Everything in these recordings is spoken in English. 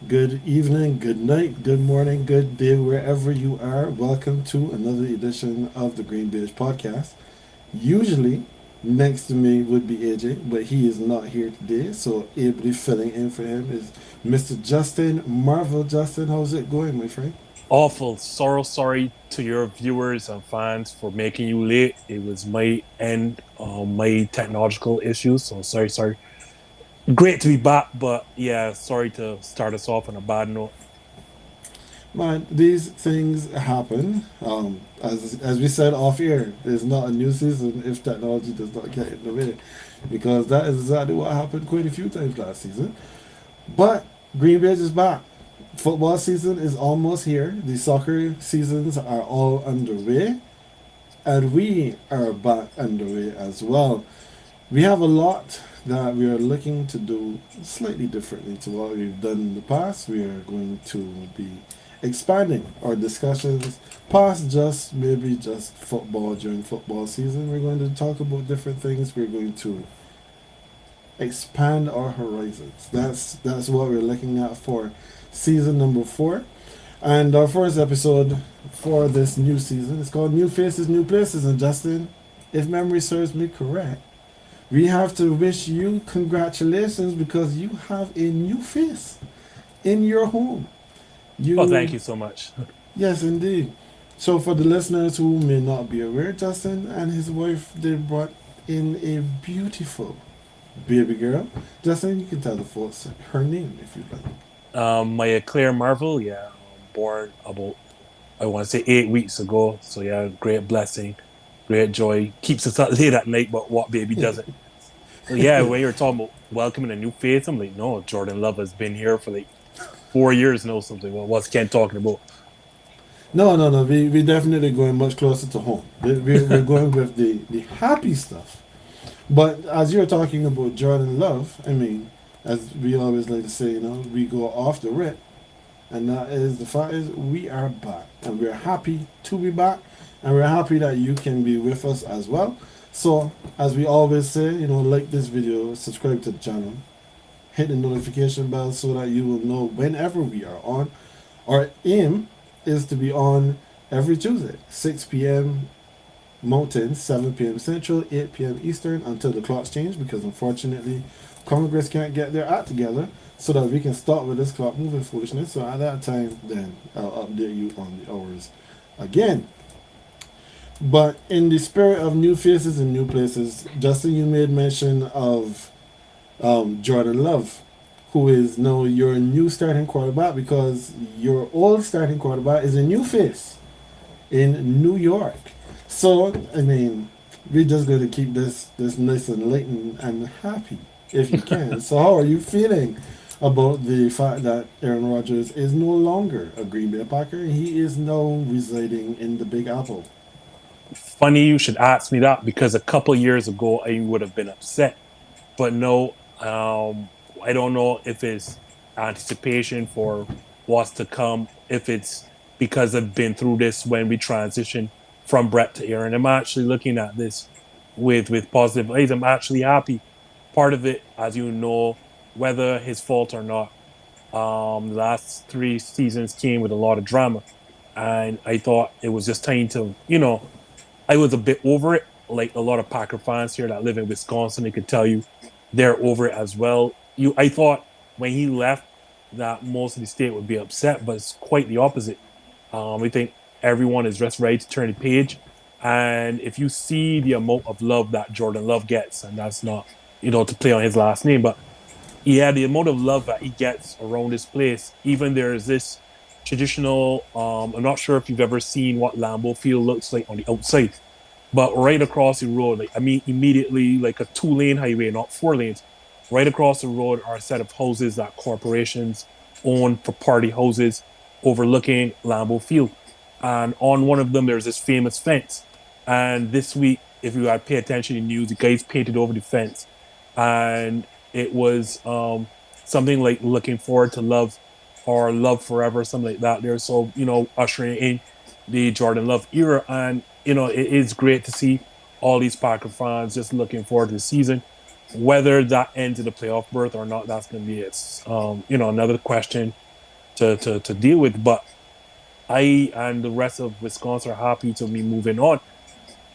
Good evening, good night, good morning, good day, wherever you are. Welcome to another edition of the GreenBaje podcast. Usually, next to me would be Ajay, but he is not here today, so ably filling in for him is Mr. Justin Marville. Justin, how's it going, my friend? Awful. Sorry to your viewers and fans for making you late. It was my end, my technological issues. So sorry. Great to be back, but yeah, sorry to start us off on a bad note. Man, these things happen. As we said off air, there's not a new season if technology does not get in the way, because that is exactly what happened quite a few times last season. But GreenBaje is back. Football season is almost here. The soccer seasons are all underway, and we are back underway as well. We have a lot that we are looking to do slightly differently to what we've done in the past. We are going to be expanding our discussions past just football during football season. We're going to talk about different things. We're going to expand our horizons. That's what we're looking at for season number 4. And our first episode for this new season is called New Faces, New Places. And Justin, if memory serves me correct, we have to wish you congratulations because you have a new face in your home. Oh, thank You, you so much. yes, indeed. So, for the listeners who may not be aware, Justin and his wife they brought in a beautiful baby girl. Justin, you can tell the folks her name if you'd like. My Claire Marvel, yeah, born about I want to say 8 weeks ago. So yeah, great blessing, great joy. Keeps us up late at night, but what baby doesn't? So yeah, when you're talking about welcoming a new face, I'm like, no, Jordan Love has been here for like 4 years now. Something. Well, what's Ken talking about? No, no, no. We definitely going much closer to home. We're going with the happy stuff. But as you're talking about Jordan Love, I mean, as we always like to say, we go off the rip, and that is the fact is we are back, and we're happy to be back, and we're happy that you can be with us as well. So, as we always say, like this video, subscribe to the channel, hit the notification bell so that you will know whenever we are on. Our aim is to be on every Tuesday, 6 p.m. Mountain, 7 p.m. Central, 8 p.m. Eastern until the clocks change because unfortunately Congress can't get their act together so that we can start with this clock moving foolishness. So at that time, then I'll update you on the hours again. But in the spirit of new faces and new places, Justin, you made mention of Jordan Love, who is now your new starting quarterback because your old starting quarterback is a new face in New York. So I mean, we're just going to keep this nice and light and happy if you can. So how are you feeling about the fact that Aaron Rodgers is no longer a Green Bay Packer? He is now residing in the Big Apple. Funny you should ask me that because a couple years ago I would have been upset, but no, I don't know if it's anticipation for what's to come, if it's because I've been through this when we transitioned from Brett to Aaron. I'm actually looking at this with positive eyes. I'm actually happy. Part of it, as you know, whether his fault or not, the last 3 seasons came with a lot of drama, and I thought it was just time to, I was a bit over it. Like a lot of Packer fans here that live in Wisconsin, they could tell you they're over it as well. I thought when he left that most of the state would be upset, but it's quite the opposite. I think everyone is just ready to turn the page, and if you see the amount of love that Jordan Love gets, and that's not to play on his last name, but yeah, the amount of love that he gets around this place. Even there's this traditional. I'm not sure if you've ever seen what Lambeau Field looks like on the outside, but right across the road, like I mean, immediately like a 2 lane highway, not 4 lanes. Right across the road are a set of houses that corporations own for party houses overlooking Lambeau Field. And on one of them, there's this famous fence. And this week, if you had pay attention to the news, the guys painted over the fence, and it was something like "Looking Forward to Love" or "Love Forever," something like that. There, so ushering in the Jordan Love era, and it is great to see all these Packer fans just looking forward to the season. Whether that ends in a playoff berth or not, that's going to be it's another question. to deal with. But I and the rest of Wisconsin are happy to be moving on.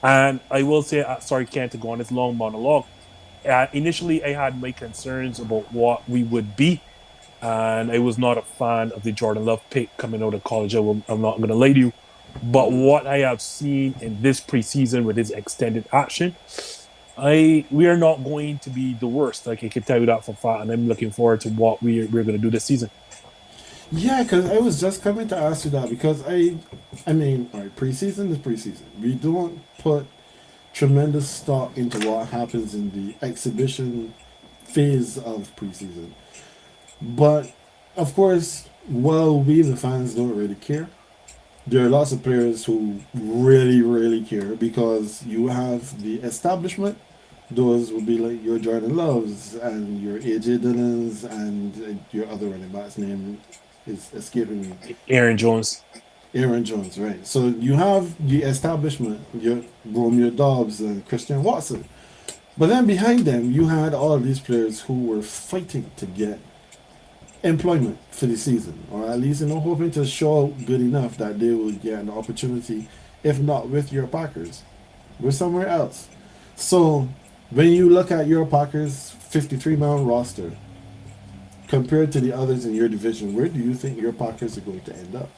And I will say, sorry, Ken, to go on this long monologue. Initially, I had my concerns about what we would be, and I was not a fan of the Jordan Love pick coming out of college. I'm not going to lie to you. But Mhm. what I have seen in this preseason with his extended action, we are not going to be the worst. Like I can tell you that for fact, and I'm looking forward to what we're going to do this season. Yeah, because I was just coming to ask you that because I mean, all right, preseason is preseason. We don't put tremendous stock into what happens in the exhibition phase of preseason. But of course, while we the fans don't really care, there are lots of players who really, really care because you have the establishment. Those would be like your Jordan Loves and your AJ Dillons and your other running back's name is escaping me. Aaron Jones. Aaron Jones, right? So you have the establishment, your Romeo Dobbs and Christian Watson. But then behind them, you had all these players who were fighting to get employment for the season, or at least hoping to show good enough that they will get an opportunity, if not with your Packers, with somewhere else. So when you look at your Packers 53-man roster compared to the others in your division, where do you think your Packers are going to end up?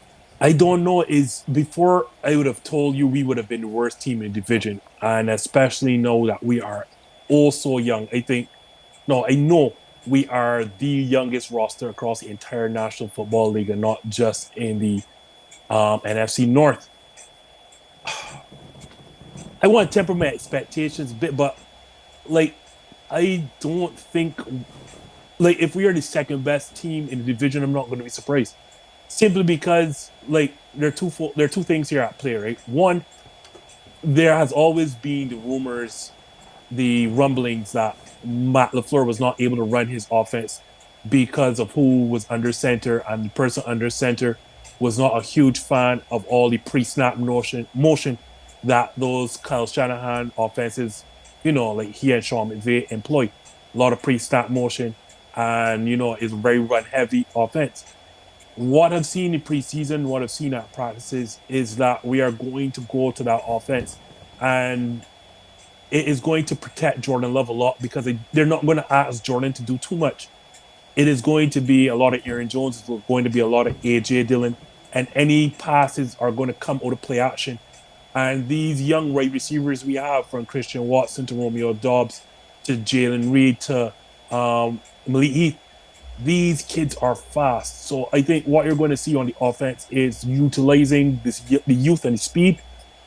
I don't know. Is before I would have told you we would have been the worst team in the division, and especially know that we are also young. I think no, I know we are the youngest roster across the entire National Football League, and not just in the NFC North. I want to temper my expectations a bit, but like I don't think like if we are the second best team in the division, I'm not going to be surprised. Simply because like there are two things here at play, right? One, there has always been the rumors, the rumblings that Matt LaFleur was not able to run his offense because of who was under center, and the person under center was not a huge fan of all the pre-snap motion that those Kyle Shanahan offenses, like he and Sean McVay employ. A lot of pre-snap motion, and is a very run heavy offense. What I've seen in preseason, what I've seen at practices is that we are going to go to that offense, and it is going to protect Jordan Love a lot because they're not going to ask Jordan to do too much. It is going to be a lot of Aaron Jones. It's going to be a lot of AJ Dillon, and any passes are going to come out of play action. And these young wide receivers we have, from Christian Watson to Romeo Dobbs to Jalen Reed to Malik Heath, these kids are fast. So I think what you're going to see on the offense is utilizing the youth and the speed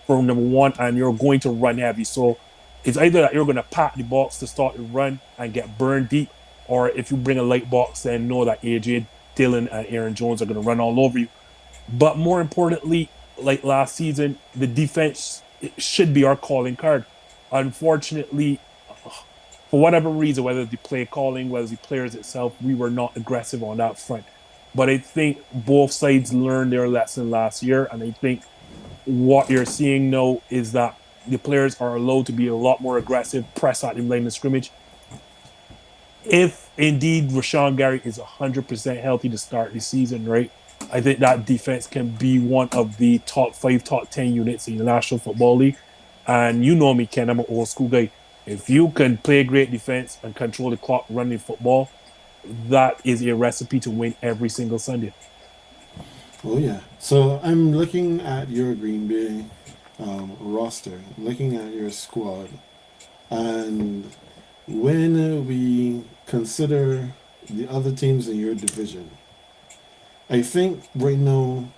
for number one, and you're going to run heavy. So it's either that you're going to pack the box to start the run and get burned deep, or if you bring a light box, then know that AJ Dillon and Aaron Jones are going to run all over you. But more importantly, like last season, the defense should be our calling card. Unfortunately, for whatever reason, whether the play calling, whether the players itself, we were not aggressive on that front. But I think both sides learned their lesson last year, and I think what you're seeing now is that the players are allowed to be a lot more aggressive, press at the line of scrimmage. If indeed Rashawn Gary is 100% healthy to start the season, right, I think that defense can be one of the top 5, top 10 units in the National Football League. And you know me, Ken, I'm an old school guy. If you can play great defense and control the clock running football, that is a recipe to win every single Sunday. Oh yeah. So I'm looking at your Green Bay roster, looking at your squad, and when we consider the other teams in your division, I think right now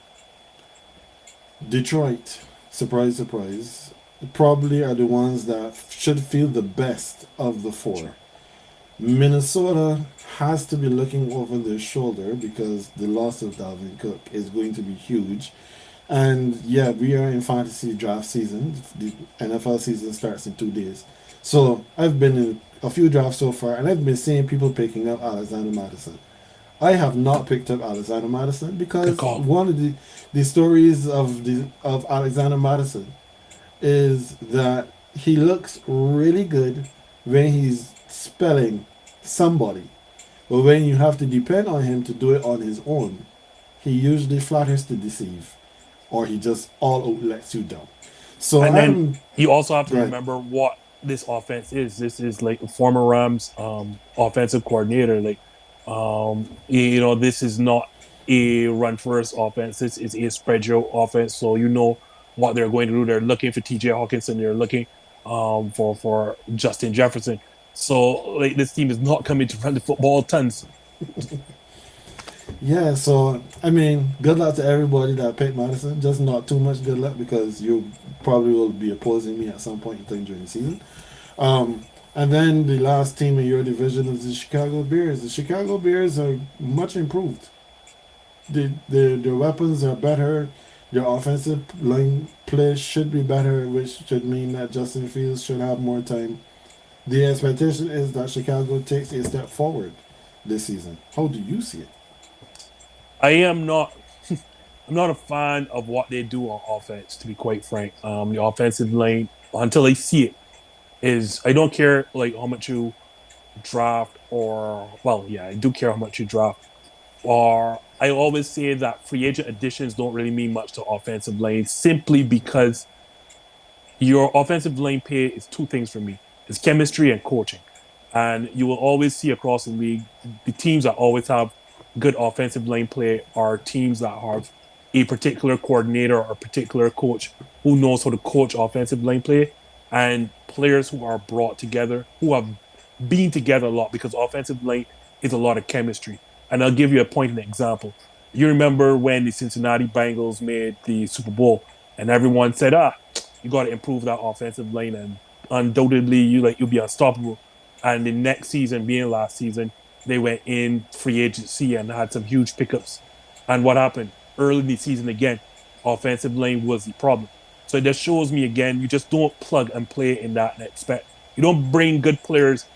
Detroit, surprise, surprise, probably are the ones that should feel the best of the four. Minnesota has to be looking over their shoulder because the loss of Dalvin Cook is going to be huge. And yeah, we are in fantasy draft season. The NFL season starts in 2 days. So I've been in a few drafts so far, and I've been seeing people picking up Alexander Madison. I have not picked up Alexander Madison Good because call. one of the stories of Alexander Madison is that he looks really good when he's spelling somebody, but when you have to depend on him to do it on his own, he usually flatters to deceive, or he just all out lets you down. So And then I'm you also have to right. remember what this offense is. This is like a former Rams offensive coordinator. Like, this is not a run first offense. This is a spread you offense. So you know what they're going to do. They're looking for TJ Hawkinson. They're looking for Justin Jefferson. So like this team is not coming to run the football tons. Yeah, so I mean, good luck to everybody that picked Madison. Just not too much good luck because you probably will be opposing me at some point in time during the season. And then the last team in your division is the Chicago Bears. The Chicago Bears are much improved. Their weapons are better. Their offensive line play should be better, which should mean that Justin Fields should have more time. The expectation is that Chicago takes a step forward this season. How do you see it? I am not. I'm not a fan of what they do on offense, to be quite frank. The offensive line, until I see it, is I don't care like how much you draft or well, yeah, I do care how much you draft. Or I always say that free agent additions don't really mean much to offensive lane simply because your offensive lane pay is two things for me. It's chemistry and coaching. And you will always see across the league the teams that always have good offensive lane play are teams that have a particular coordinator or a particular coach who knows how to coach offensive lane play and players who are brought together, who have been together a lot because offensive lane is a lot of chemistry. And I'll give you a point, an example. You remember when the Cincinnati Bengals made the Super Bowl and everyone said, you got to improve that offensive line and undoubtedly you'll be unstoppable. And the next season, being last season, they went in free agency and had some huge pickups. And what happened? Early in the season again, offensive line was the problem. So it just shows me again, you just don't plug and play in that and expect. You don't bring good players,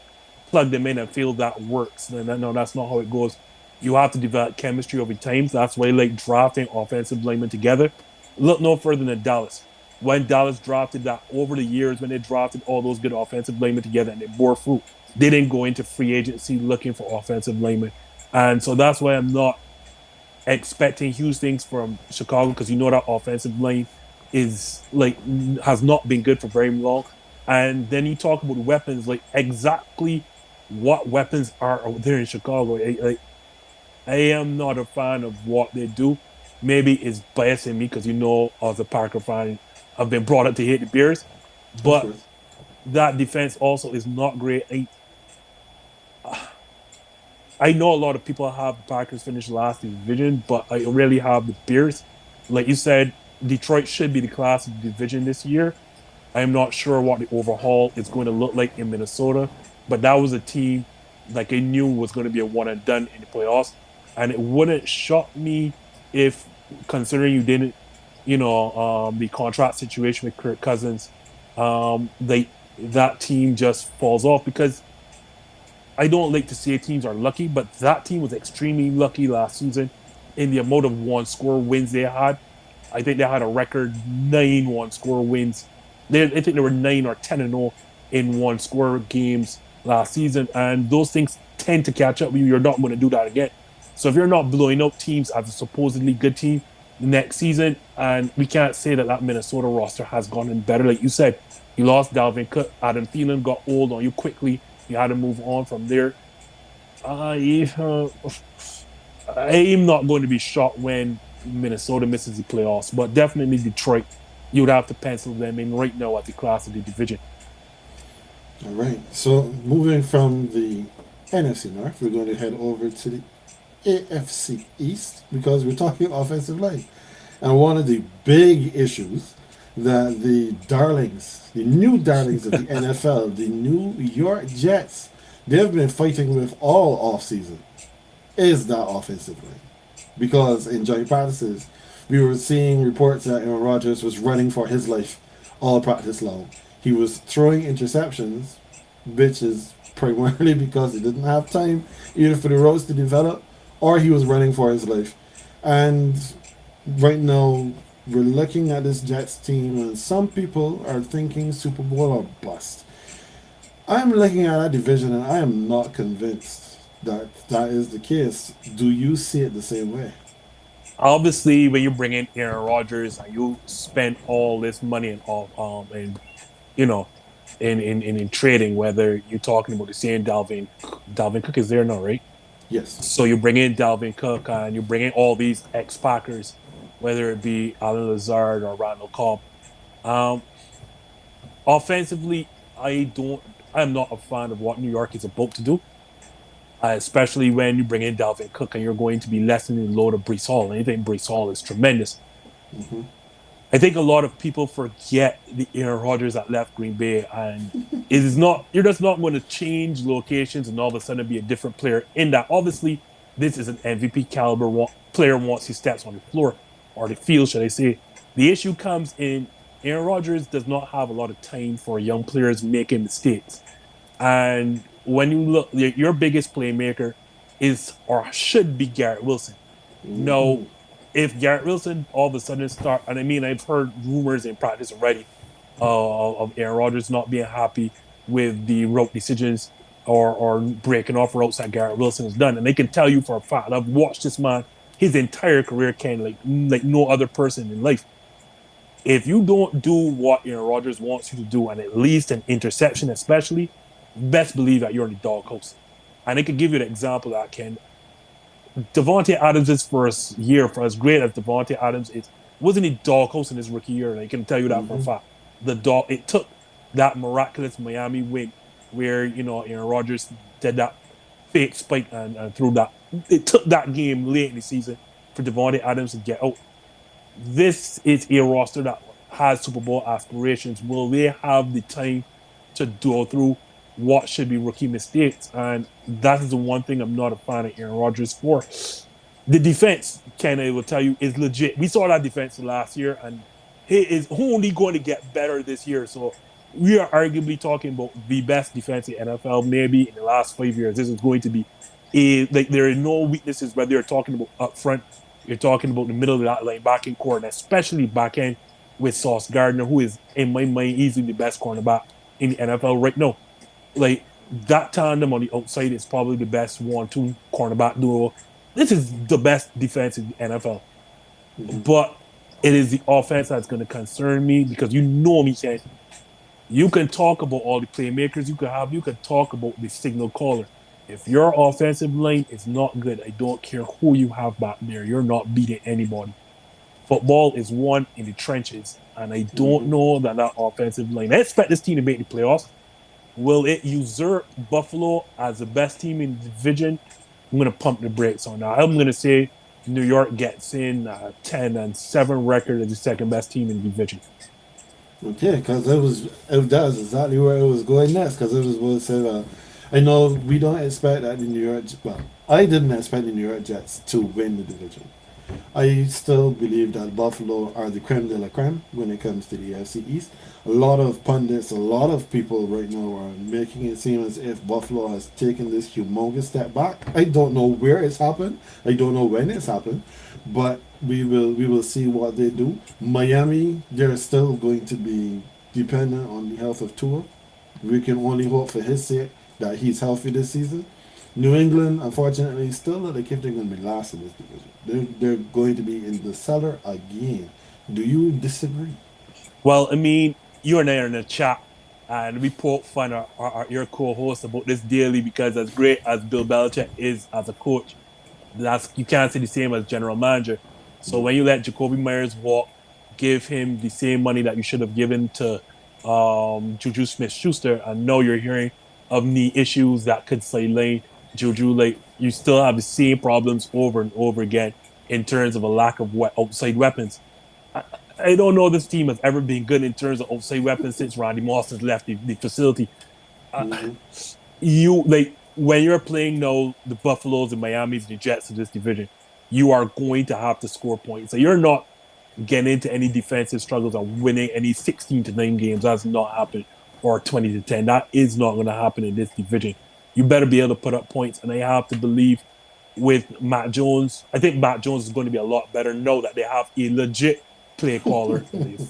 plug them in and feel that works. No, that's not how it goes. You have to develop chemistry over time. That's why I like drafting offensive linemen together. Look no further than Dallas. When Dallas drafted that over the years, when they drafted all those good offensive linemen together and they bore fruit, they didn't go into free agency looking for offensive linemen. And so that's why I'm not expecting huge things from Chicago because you know that offensive line is like has not been good for very long. And then you talk about weapons, like exactly what weapons are out there in Chicago. I am not a fan of what they do. Maybe it's biasing me because as a Packer fan, I've been brought up to hate the Bears, Of but course. that defense also is not great. I know a lot of people have the Packers finish last in the division, but I really have the Bears. Like you said, Detroit should be the class of the division this year. I'm not sure what the overhaul is going to look like in Minnesota, but that was a team like I knew was going to be a one and done in the playoffs. And it wouldn't shock me if, considering you didn't, the contract situation with Kirk Cousins, that team just falls off because I don't like to say teams are lucky, but that team was extremely lucky last season in the amount of one score wins they had. I think they had a record 9 score wins. I think they were 9 or 10-0 in one score games last season, and those things tend to catch up with you. You're not going to do that again. So if you're not blowing up teams as a supposedly good team next season, and we can't say that Minnesota roster has gotten better, like you said, you lost Dalvin Cook, Adam Thielen got old on you quickly. You had to move on from there. I'm not going to be shocked when Minnesota misses the playoffs, but definitely Detroit, you would have to pencil them in right now at the class of the division. All right. So moving from the NFC North, we're going to head over to the AFC East because we're talking offensive line. And one of the big issues that the darlings, the new darlings of the NFL, the New York Jets, they've been fighting with all offseason is that offensive line. Because in joint practices, we were seeing reports that Aaron Rodgers was running for his life all practice long. He was throwing interceptions, which is primarily because he didn't have time either for the routes to develop or he was running for his life. And right now, we're looking at this Jets team, and some people are thinking Super Bowl or bust. I'm looking at that division, and I am not convinced that that is the case. Do you see it the same way? Obviously, when you bring in Aaron Rodgers and you spend all this money in all and you know in trading, whether you're talking about the same Dalvin Cook is there now, right? Yes. So you bring in Dalvin Cook and you bring in all these ex Packers, whether it be Alan Lazard or Randall Cobb. Um, Offensively, I'm not a fan of what New York is about to do, especially when you bring in Dalvin Cook and you're going to be lessening the load of Brees Hall. And I think Brees Hall is tremendous. Hmm. I think a lot of people forget the Aaron Rodgers that left Green Bay, and it is not. You're just not going to change locations and all of a sudden be a different player. In that, obviously, this is an MVP caliber player once he steps on the floor or the field, should I say? The issue comes in Aaron Rodgers does not have a lot of time for young players making mistakes, and when you look, your biggest playmaker is or should be Garrett Wilson. No, Hmm. if Garrett Wilson all of a sudden start, and I mean, I've heard rumors in practice already of Aaron Rodgers not being happy with the route decisions or breaking off routes that Garrett Wilson has done, and they can tell you for a fact. I've watched this man his entire career, can like no other person in life. If you don't do what Aaron Rodgers wants you to do, and at least an interception, especially, best believe that you're in the doghouse. And I could give you an example that can Devontae Adams' first year, for as great as Devontae Adams is, wasn't he doghouse in his rookie year? And I can tell you that for a Hmm. fact. It took that miraculous Miami win where Aaron Rodgers did that fake spike and threw that. It took that game late in the season for Devontae Adams to get out. This is a roster that has Super Bowl aspirations. Will they have the time to go through what should be rookie mistakes? And that is the one thing I'm not a fan of Aaron Rodgers for. The defense, Ken, I will tell you, is legit. We saw that defense last year, and he is only going to get better this year. So we are arguably talking about the best defense in NFL, maybe in the last 5 years. This is going to be like there are no weaknesses, whether you're talking about up front, you're talking about the middle of that line, back in court, and especially back end with Sauce Gardner, who is in my mind easily the best cornerback in the NFL right now. Like that tandem on the outside is probably the best 1-2 cornerback duo. This is the best defense in the NFL. Hmm. But it is the offense that's going to concern me because you know me, Ken. You can talk about all the playmakers you can have. You can talk about the signal caller. If your offensive line is not good, I don't care who you have back there. You're not beating anybody. Football is won in the trenches, and I don't Hmm. know that offensive line. I expect this team to make the playoffs. Will it usurp Buffalo as the best team in the division? I'm going to pump the brakes on that. I'm going to say New York gets in 10-7 record as the second best team in the division. Okay, because that was exactly where it was going next. Because it was going to say, I know we don't expect that the New York. Well, I didn't expect the New York Jets to win the division. I still believe that Buffalo are the creme de la creme when it comes to the AFC East. A lot of pundits, a lot of people right now are making it seem as if Buffalo has taken this humongous step back. I don't know where it's happened. I don't know when it's happened, but we will see what they do. Miami, they're still going to be dependent on the health of Tua. We can only hope for his sake that he's healthy this season. New England, unfortunately, still not like if they're going to be last in this division. They're going to be in the cellar again. Do you disagree? Well, I mean, you and I are in a chat, and we poke fun at your co-host about this daily because as great as Bill Belichick is as a coach, that's you can't say the same as general manager. So No. when you let Jacoby Myers walk, give him the same money that you should have given to Juju Smith-Schuster, and now you're hearing of knee issues that could sideline Juju. Like you still have the same problems over and over again in terms of a lack of outside weapons. I, I don't know this team has ever been good in terms of outside weapons since Randy Moss has left the facility. Uh, Mm-hmm. you like when you're playing now the Buffaloes and Miami's and the Jets of this division, you are going to have to score points. So you're not getting into any defensive struggles or winning any 16-9 games. That's not happening. Or 20-10. That is not going to happen in this division. You better be able to put up points. And I have to believe with Matt Jones, I think Matt Jones is going to be a lot better now that they have a legit play caller.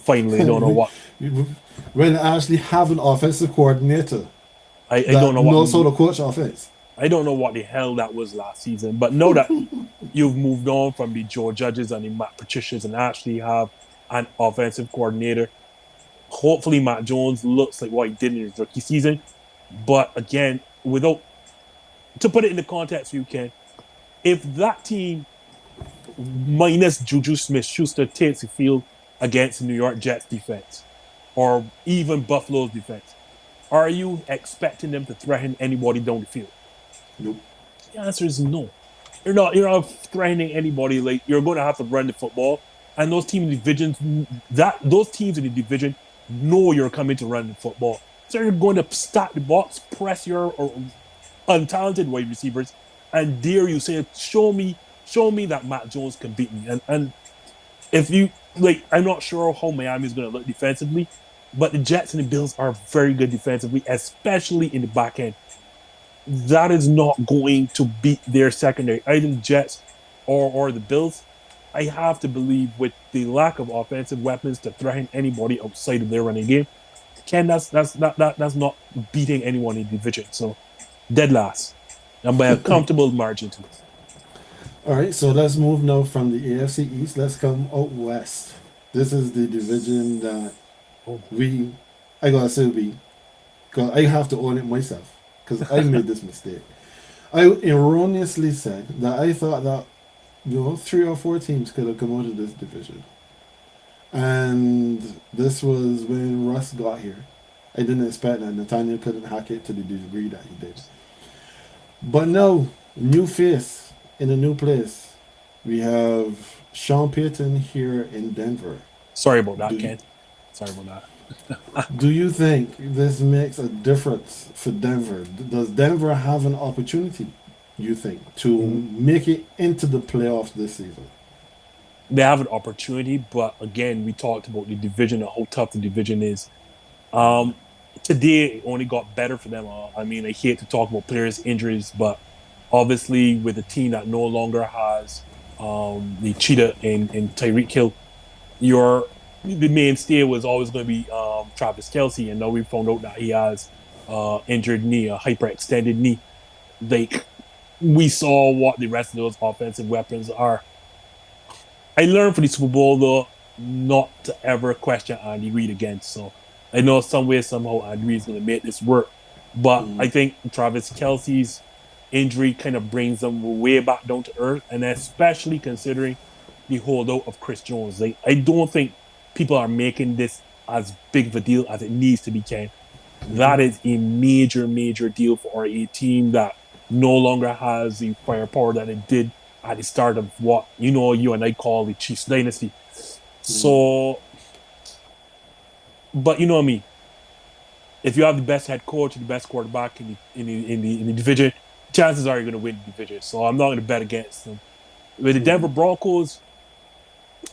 Finally, I don't know we, what. when they actually have an offensive coordinator I don't that know what knows how to coach offense. I don't know what the hell that was last season, but know that you've moved on from the Joe Judges and the Matt Patricias and actually have an offensive coordinator. Hopefully, Matt Jones looks like what he did in his rookie season. But again, without to put it in the context, you can, if that team minus Juju Smith-Schuster takes the field against the New York Jets defense or even Buffalo's defense, are you expecting them to threaten anybody down the field? Nope. The answer is no. You're not threatening anybody. Like, you're going to have to run the football, and those teams in the division know you're coming to run the football. So you're going to stack the box, press your untalented wide receivers, and dare you say, show me that Matt Jones can beat me. And if you like, I'm not sure how Miami's going to look defensively, but the Jets and the Bills are very good defensively, especially in the back end. That is not going to beat their secondary, either the Jets or the Bills. I have to believe with the lack of offensive weapons to threaten anybody outside of their running game, Ken, that's not beating anyone in the division. So dead last, and by a comfortable margin too. All right, so let's move now from the AFC East. Let's come out west. This is the division that I gotta say because I have to own it myself because I made this mistake. I erroneously said that I thought that 3 or 4 teams could have come out of this division, and this was when Russ got here. I didn't expect that Nathaniel couldn't hack it to the degree that he did. But now, new face in a new place. We have Sean Payton here in Denver. Sorry about that, Ken. Sorry about that. Do you think this makes a difference for Denver? Does Denver have an opportunity, you think, to make it into the playoffs this season? They have an opportunity, but again, we talked about the division and how tough the division is. Today, it only got better for them. I mean, I hate to talk about players' injuries, but obviously with a team that no longer has the cheetah in Tyreek Hill, the mainstay was always going to be Travis Kelce, and now we found out that he has injured knee, a hyperextended knee. Like, we saw what the rest of those offensive weapons are. I learned for the Super Bowl, though, not to ever question Andy Reid again. So I know some way, somehow, Andy Reid's going to make this work. But I think Travis Kelce's injury kind of brings them way back down to earth, and especially considering the holdout of Chris Jones. Like, I don't think people are making this as big of a deal as it needs to be, Ken. That is a major, major deal for a team that no longer has the firepower that it did at the start of what you and I call the Chiefs dynasty. So, but you know what I mean. If you have the best head coach, the best quarterback in the division, chances are you're going to win the division. So I'm not going to bet against them. With the Denver Broncos,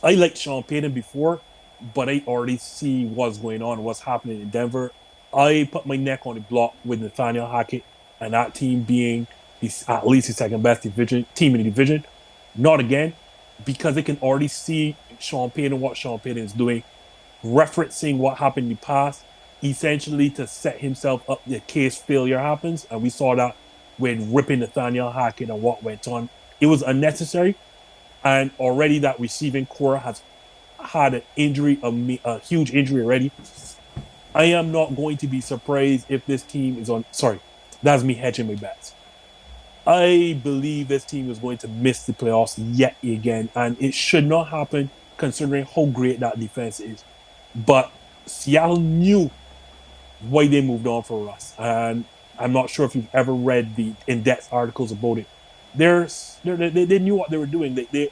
I liked Sean Payton before, but I already see what's going on, what's happening in Denver. I put my neck on the block with Nathaniel Hackett and that team being at least the second best team in the division. Not again, because they can already see Sean Payton, what Sean Payton is doing, referencing what happened in the past, essentially to set himself up in case failure happens. And we saw that when ripping Nathaniel Hackett and what went on. It was unnecessary. And already that receiving core has had an injury, a huge injury already. I am not going to be surprised if this team is on. Sorry, that's me hedging my bets. I believe this team is going to miss the playoffs yet again, and it should not happen considering how great that defense is. But Seattle knew why they moved on for Russ, and I'm not sure if you've ever read the in-depth articles about it. They knew what they were doing. They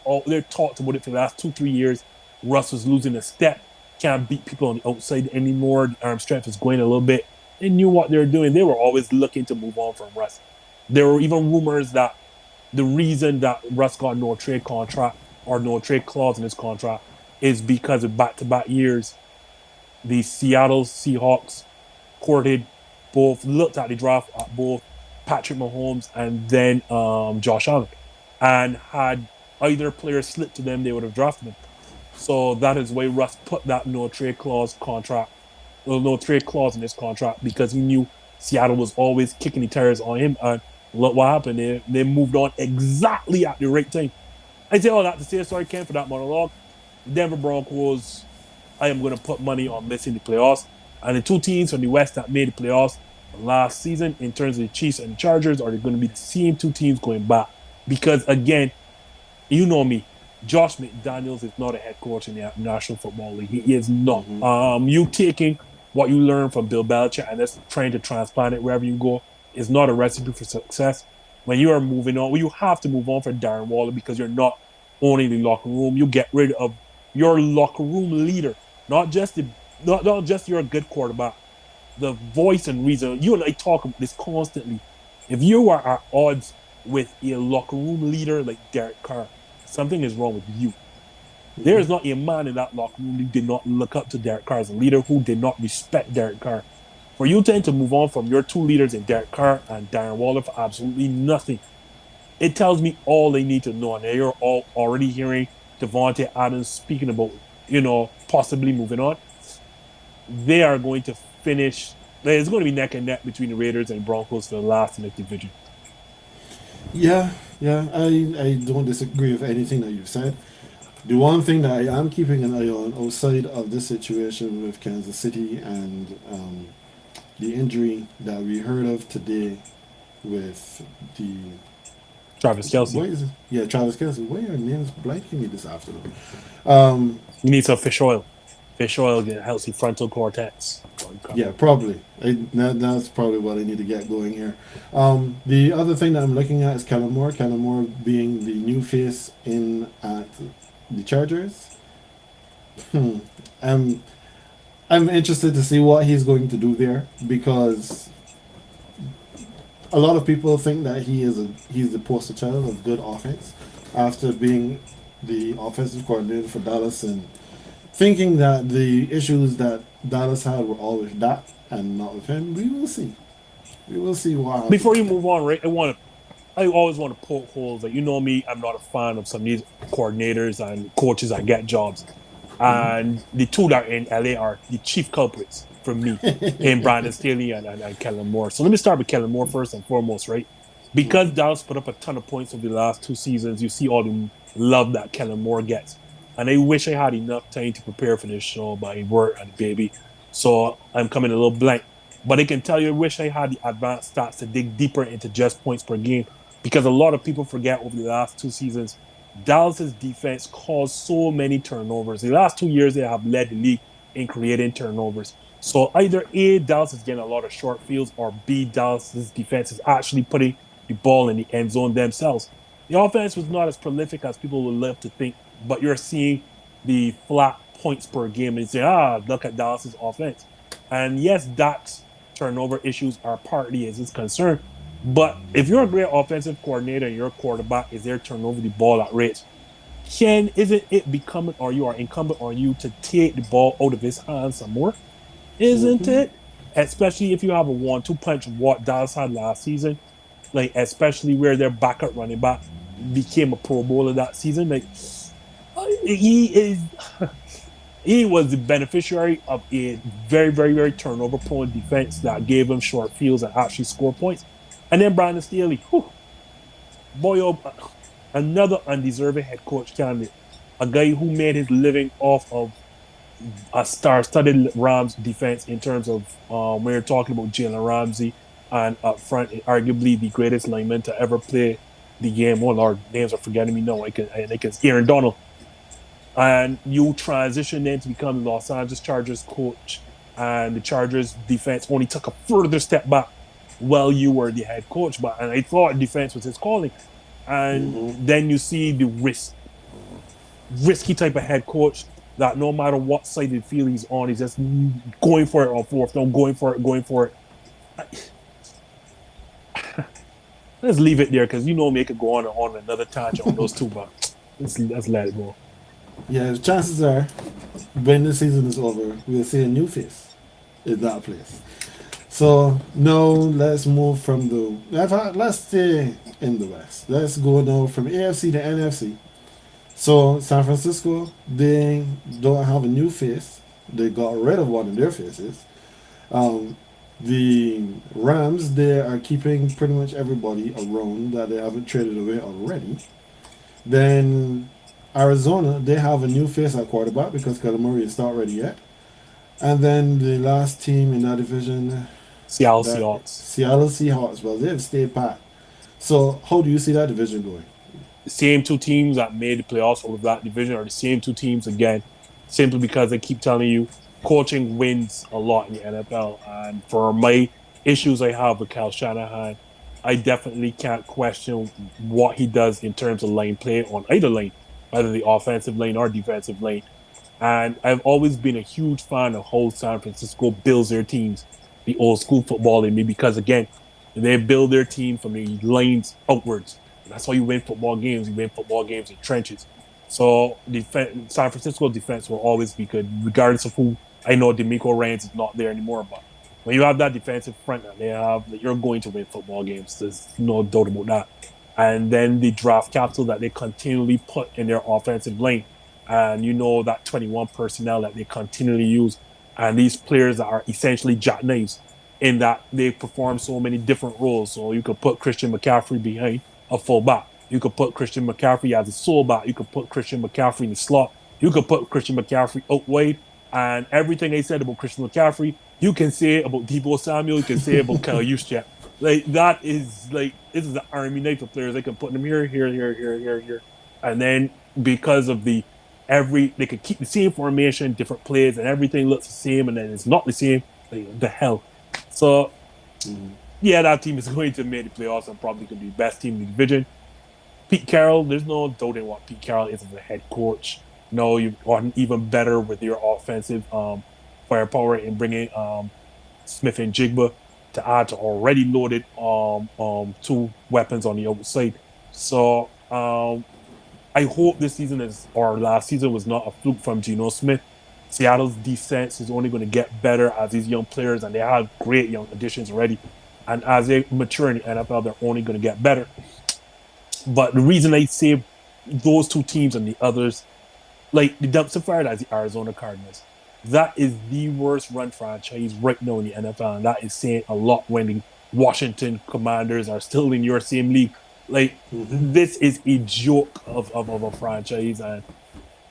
talked about it for the last 2-3 years. Russ was losing a step, can't beat people on the outside anymore. The arm strength is going a little bit. They knew what they were doing. They were always looking to move on from Russ. There were even rumors that the reason that Russ got no trade contract or no trade clause in his contract is because of back-to-back years, the Seattle Seahawks looked at the draft at both Patrick Mahomes and then Josh Allen, and had either player slipped to them, they would have drafted him. So that is why Russ put that no trade clause in his contract, because he knew Seattle was always kicking the tires on him. And Look what happened. They moved on exactly at the right time. I say all that to say sorry, Ken, for that monologue. Denver Broncos, I am going to put money on missing the playoffs. And the two teams from the West that made the playoffs last season, in terms of the Chiefs and the Chargers, are going to be the same two teams going back. Because again, you know me, Josh McDaniels is not a head coach in the National Football League. He is not. Mm-hmm. You taking what you learn from Bill Belichick and just trying to transplant it wherever you go is not a recipe for success. When you are moving on, well, you have to move on for Darren Waller because you're not owning the locker room. You get rid of your locker room leader, not just your good quarterback, the voice and reason. You and I talk about this constantly. If you are at odds with a locker room leader like Derek Carr, something is wrong with you. There is not a man in that locker room who did not look up to Derek Carr as a leader, who did not respect Derek Carr. For you tend to move on from your two leaders in Derek Carr and Darren Waller for absolutely nothing, it tells me all they need to know. And you're all already hearing Devontae Adams speaking about, possibly moving on. They are going to finish. It's going to be neck and neck between the Raiders and Broncos for the last in the division. Yeah, yeah, I don't disagree with anything that you've said. The one thing that I am keeping an eye on outside of this situation with Kansas City and the injury that we heard of today with the Travis Kelce. what is it? Yeah, Travis Kelce. Why are names blanking me this afternoon? You need some fish oil. Fish oil helps your frontal cortex. Yeah, probably. That's probably what I need to get going here. The other thing that I'm looking at is Kellen Moore. Kellen Moore being the new face in at the Chargers. I'm interested to see what he's going to do there because a lot of people think that he's the poster child of good offense after being the offensive coordinator for Dallas and thinking that the issues that Dallas had were always that and not with him. We will see. We will see what happens. Before you move on, right? I always want to poke holes. Like, you know me, I'm not a fan of some of these coordinators and coaches that get jobs. And the two that are in LA are the chief culprits for me in Brandon Staley and Kellen Moore. So let me start with Kellen Moore first and foremost, right? Because Dallas put up a ton of points over the last 2 seasons, you see all the love that Kellen Moore gets. And I wish I had enough time to prepare for this show by work and baby. So I'm coming a little blank. But I can tell you, I wish I had the advanced stats to dig deeper into just points per game. Because a lot of people forget over the last 2 seasons, Dallas's defense caused so many turnovers. The last 2 years, they have led the league in creating turnovers. So either A, Dallas is getting a lot of short fields, or B, Dallas's defense is actually putting the ball in the end zone themselves. The offense was not as prolific as people would love to think, but you're seeing the flat points per game and you say, look at Dallas's offense. And yes, Dak's turnover issues are partly as it's concerned. But if you're a great offensive coordinator and your quarterback is there turning over the ball at rates, isn't it becoming, or you are incumbent on you to take the ball out of his hands some more? Isn't it? Especially if you have a 1-2 punch of what Dallas had last season, like especially where their backup running back became a Pro Bowler that season. Like he was the beneficiary of a very, very, very turnover prone defense that gave him short fields and actually score points. And then Brandon Staley, another undeserving head coach candidate, a guy who made his living off of a star-studded Rams defense in terms of when you're talking about Jalen Ramsey and up front, arguably the greatest lineman to ever play the game. Oh Lord, names are forgetting me now. I think it's Aaron Donald. And you transition then to become the Los Angeles Chargers coach, and the Chargers defense only took a further step back while you were the head coach. And I thought defense was his calling. And then you see the risky type of head coach that no matter what side of the field he's on, he's just going for it on fourth down, going for it. Let's leave it there because me, it could go on another tangent on those two, but let's let it go. Yeah, chances are when the season is over, we'll see a new face in that place. So now let's move from let's stay in the West. Let's go now from AFC to NFC. So San Francisco, they don't have a new face. They got rid of one of their faces. The Rams, they are keeping pretty much everybody around that they haven't traded away already. Then Arizona, they have a new face at quarterback because Kyler Murray is not ready yet. And then the last team in that division, Seattle that Seahawks. Seattle Seahawks, well, they've stayed pat. So how do you see that division going? The same two teams that made the playoffs out of that division are the same two teams again, simply because I keep telling you, coaching wins a lot in the NFL. And for my issues I have with Kyle Shanahan, I definitely can't question what he does in terms of line play on either lane, whether the offensive lane or defensive lane. And I've always been a huge fan of how San Francisco builds their teams, the old school football in me, because again, they build their team from the lanes outwards. And that's how you win football games. You win football games in trenches. So San Francisco defense will always be good, regardless of who. I know D'Amico Ryans is not there anymore, but when you have that defensive front that they have, you're going to win football games. There's no doubt about that. And then the draft capital that they continually put in their offensive lane, and you know that 21 personnel that they continually use, and these players that are essentially jackknives in that they perform so many different roles. So you could put Christian McCaffrey behind a fullback. You could put Christian McCaffrey as a sole back. You could put Christian McCaffrey in the slot. You could put Christian McCaffrey out wide. And everything I said about Christian McCaffrey, you can say about Debo Samuel. You can say about Kyle Juszczyk. Like that is like this is an army knife of players. They can put them here, here, here, here, here, here, and then because of they could keep the same formation, different plays, and everything looks the same, and then it's not the same. Like, the hell. So yeah, that team is going to make the playoffs and probably could be the best team in the division. Pete Carroll, there's no doubting what Pete Carroll is as a head coach. No, you've gotten even better with your offensive firepower in bringing Smith and Jigba to add to already loaded two weapons on the outside. So I hope this season or last season was not a fluke from Geno Smith. Seattle's defense is only going to get better as these young players, and they have great young additions already. And as they mature in the NFL, they're only going to get better. But the reason I say those two teams and the others, like the dumpster fire, that's the Arizona Cardinals. That is the worst run franchise right now in the NFL, and that is saying a lot when the Washington Commanders are still in your same league. Like this is a joke of a franchise, and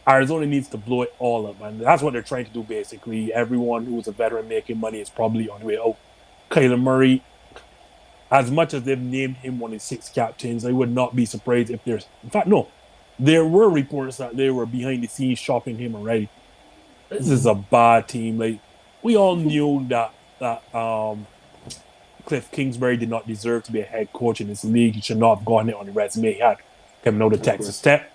Arizona needs to blow it all up, and that's what they're trying to do. Basically, everyone who's a veteran making money is probably on the way out. Kyler Murray, as much as they've named him one of the six captains, I would not be surprised if there's. In fact, no, there were reports that they were behind the scenes shopping him already. This is a bad team. Like we all knew that Cliff Kingsbury did not deserve to be a head coach in this league. He should not have gotten it on the resume he had coming out of Texas Tech.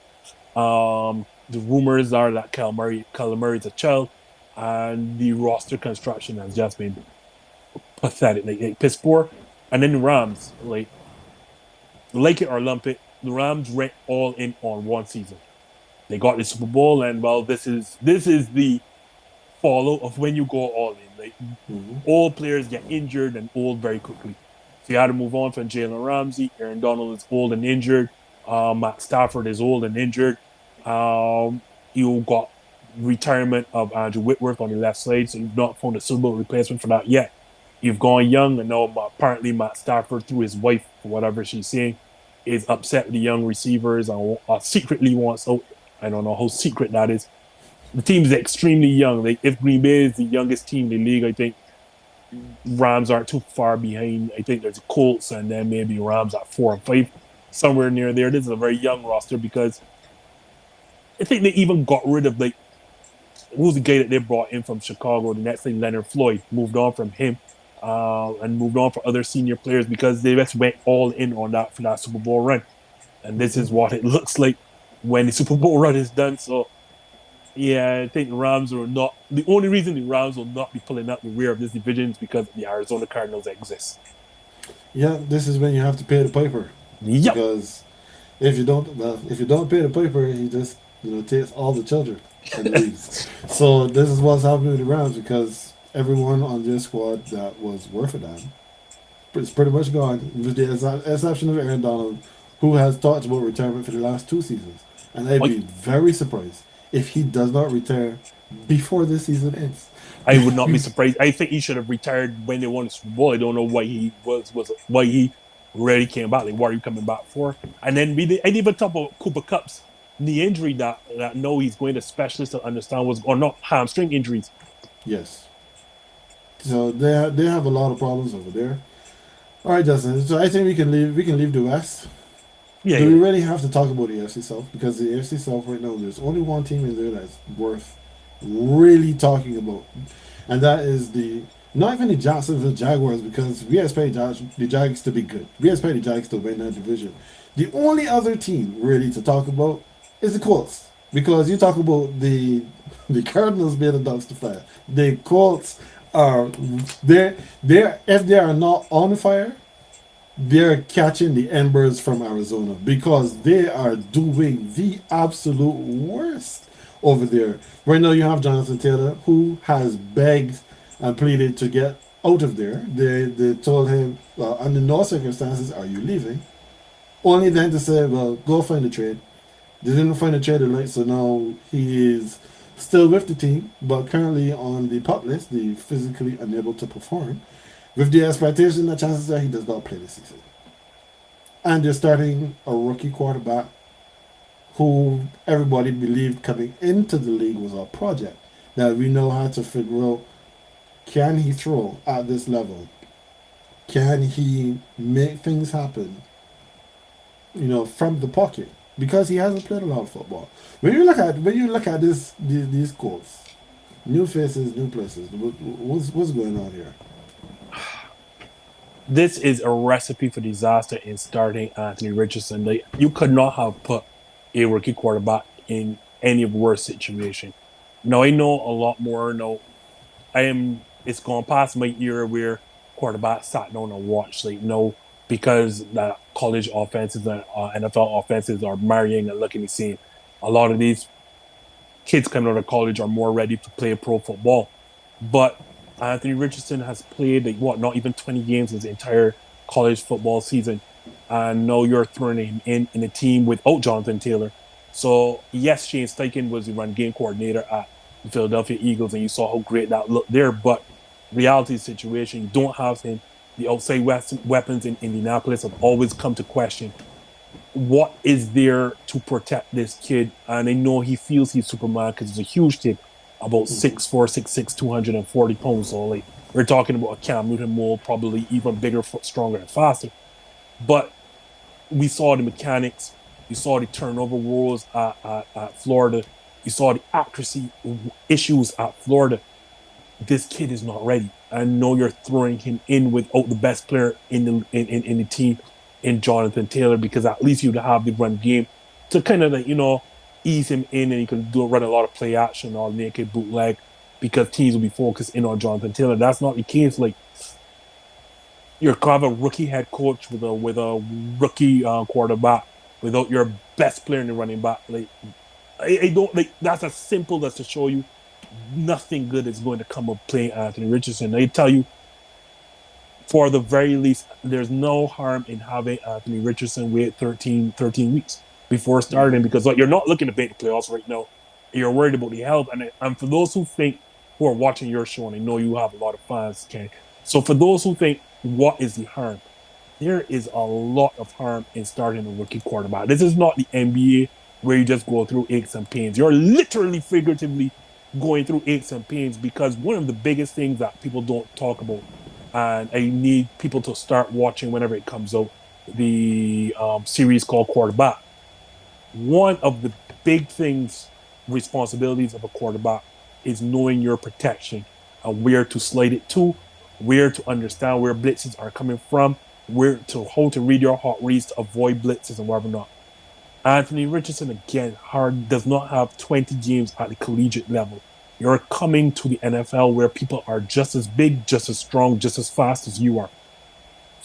The rumors are that Kyler Murray is a child, and the roster construction has just been pathetic, like piss poor. And then the Rams, like it or lump it, the Rams went all in on one season. They got the Super Bowl, and well, this is the follow of when you go all in. Like all players get injured and old very quickly. So you had to move on from Jalen Ramsey. Aaron Donald is old and injured. Matt Stafford is old and injured. You got retirement of Andrew Whitworth on the left side, so you've not found a suitable replacement for that yet. You've gone young, and now apparently Matt Stafford, through his wife, for whatever she's saying, is upset with the young receivers and secretly wants out. I don't know how secret that is. The team is extremely young. Like if GreenBaje is the youngest team in the league, I think Rams aren't too far behind. I think there's Colts and then maybe Rams at 4 and 5, somewhere near there. This is a very young roster because I think they even got rid of who's the guy that they brought in from Chicago? The next thing, Leonard Floyd, moved on from him and moved on for other senior players because they just went all in on that for that Super Bowl run. And this is what it looks like when the Super Bowl run is done. So, yeah, I think the Rams are not. The only reason the Rams will not be pulling out the rear of this division is because the Arizona Cardinals exist. Yeah, this is when you have to pay the piper. Yep. Because if you don't pay the piper, he just takes all the children and leaves. So this is what's happening with the Rams because everyone on this squad that was worth a damn is pretty much gone, with the exception of Aaron Donald, who has talked about retirement for the last 2 seasons. And I'd be very surprised if he does not retire before the season ends. I would not be surprised. I think he should have retired when they won the Super Bowl. I don't know why he was why he rarely came back. Like, what are you coming back for? And then I didn't even talk about Cooper Cup's knee injury that no, he's going to specialists to understand what's or not hamstring injuries. Yes. So they have a lot of problems over there. All right, Justin. So I think we can leave the West. Yeah, Do we yeah. really have to talk about the AFC South? Because the AFC South right now, there's only one team in there that's worth really talking about, and that is the not even the Jacksonville Jaguars, because we expect the Jags to be good. We expect the Jags to win that division. The only other team really to talk about is the Colts, because you talk about the Cardinals being a dumpster fire. The Colts are they if they are not on fire, they're catching the embers from Arizona, because they are doing the absolute worst over there. Right now, you have Jonathan Taylor, who has begged and pleaded to get out of there. They told him, well, under no circumstances are you leaving. Only then to say, well, go find a trade. They didn't find a trade like, so now he is still with the team, but currently on the pup list, the physically unable to perform, with the expectation that chances are he does not play this season. And they're starting a rookie quarterback who everybody believed coming into the league was a project that we know how to figure out, can he throw at this level? Can he make things happen, from the pocket? Because he hasn't played a lot of football. When you look at these Colts, new faces, new places. What's going on here? This is a recipe for disaster in starting Anthony Richardson. Like, you could not have put a rookie quarterback in any worse situation. Now I know a lot more. No, I am. It's gone past my era where quarterbacks sat down and watched. Like, no, because the college offenses and NFL offenses are marrying and looking the same. A lot of these kids coming out of college are more ready to play pro football. But Anthony Richardson has played like what, not even 20 games his entire college football season. And now you're throwing him in a team without Jonathan Taylor. So yes, Shane Steichen was the run game coordinator at the Philadelphia Eagles, and you saw how great that looked there. But reality situation, you don't have him. The outside weapons in Indianapolis have always come to question what is there to protect this kid. And I know he feels he's Superman because he's a huge kid, about Mhm. 6'4", 6'6", 240 pounds. So like, we're talking about a Cam Newton mold, probably even bigger, stronger, and faster. But we saw the mechanics, you saw the turnover rules at Florida, you saw the accuracy issues at Florida. This kid is not ready. I know you're throwing him in without the best player in the team, in Jonathan Taylor, because at least you'd have the run game to kind of like, ease him in, and he can run a lot of play action or naked bootleg, because teams will be focused in on Jonathan Taylor. That's not the case. Like, you're kind of a rookie head coach with a rookie quarterback without your best player in the running back. Like, I don't like, that's as simple as to show you nothing good is going to come of playing Anthony Richardson. They tell you, for the very least, there's no harm in having Anthony Richardson wait 13 weeks before starting, because like, you're not looking to make the playoffs right now. You're worried about the health. And for those who are watching your show, and I know you have a lot of fans, okay? So for those who think, what is the harm? There is a lot of harm in starting a rookie quarterback. This is not the NBA where you just go through aches and pains. You're literally, figuratively going through aches and pains, because one of the biggest things that people don't talk about, and I need people to start watching whenever it comes out, the series called Quarterback. One of the big things, responsibilities of a quarterback, is knowing your protection and where to slide it to, where to understand where blitzes are coming from, how to read your hot reads to avoid blitzes and whatever not. Anthony Richardson, again, hard does not have 20 games at the collegiate level. You're coming to the NFL where people are just as big, just as strong, just as fast as you are.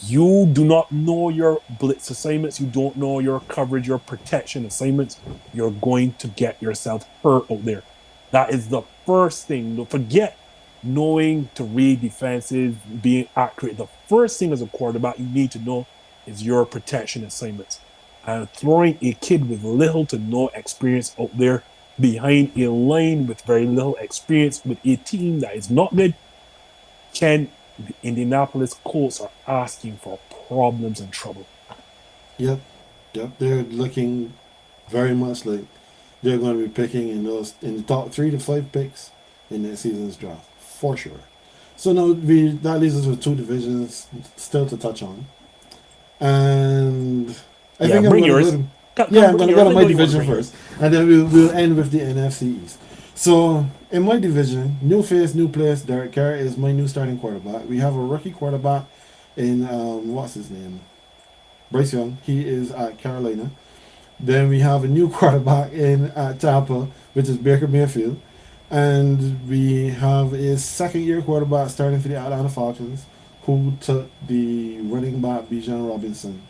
You do not know your blitz assignments. You don't know your coverage, your protection assignments. You're going to get yourself hurt out there. That is the first thing. Don't forget knowing to read defenses, being accurate. The first thing as a quarterback you need to know is your protection assignments. And throwing a kid with little to no experience out there behind a line with very little experience with a team that is not good, Ken, the Indianapolis Colts are asking for problems and trouble. Yep, yep. They're looking very much like they're going to be picking in the top 3 to 5 picks in next season's draft for sure. So now that leaves us with 2 divisions still to touch on, and I Yeah, think I'm bring going to go yours. to I'm Bring going to yours. go I to know my you want to division bring yours. first, and then we'll end with the NFC East. So in my division, new face, new place. Derek Carr is my new starting quarterback. We have a rookie quarterback in what's his name, Bryce Young. He is at Carolina. Then we have a new quarterback in Tampa, which is Baker Mayfield. And we have a second year quarterback starting for the Atlanta Falcons, who took the running back Bijan Robinson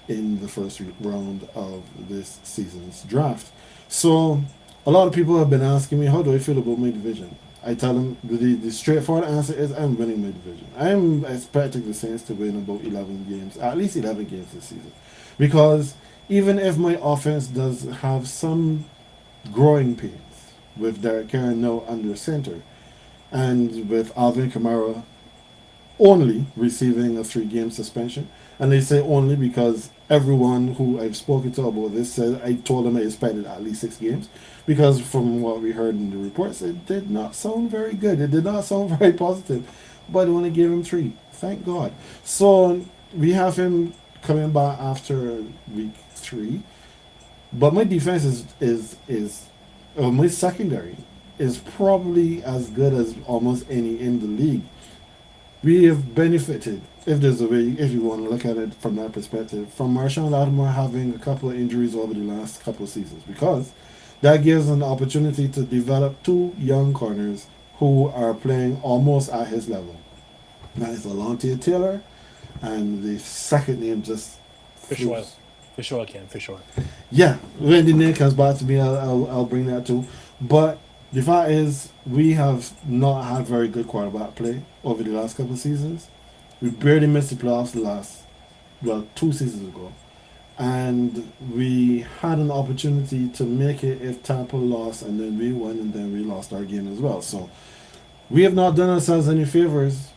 in the first round of this season's draft. So, a lot of people have been asking me, how do I feel about my division? I tell them the straightforward answer is I'm winning my division. I'm expecting the Saints to win about 11 games, at least 11 games this season. Because even if my offense does have some growing pains with Derek Carr now under center and with Alvin Kamara only receiving a 3 game suspension. And they say only because everyone who I've spoken to about this said I told them I expected at least 6 games. Because from what we heard in the reports, it did not sound very good. It did not sound very positive. But they only gave him 3. Thank God. So we have him coming back after week 3. But my defense is my secondary is probably as good as almost any in the league. We have benefited, if there's a way, if you want to look at it from that perspective, from Marshawn Lattimore having a couple of injuries over the last couple of seasons, because that gives an opportunity to develop 2 young corners who are playing almost at his level. That is Alontae Taylor, and the second name just Fish oil. flew. Fish oil, Ken. Fish oil. Yeah, when the name comes back to me, I'll bring that too. But the fact is, we have not had very good quarterback play over the last couple of seasons. We barely missed the playoffs the last, well, 2 seasons ago. And we had an opportunity to make it if Tampa lost, and then we won, and then we lost our game as well. So we have not done ourselves any favors,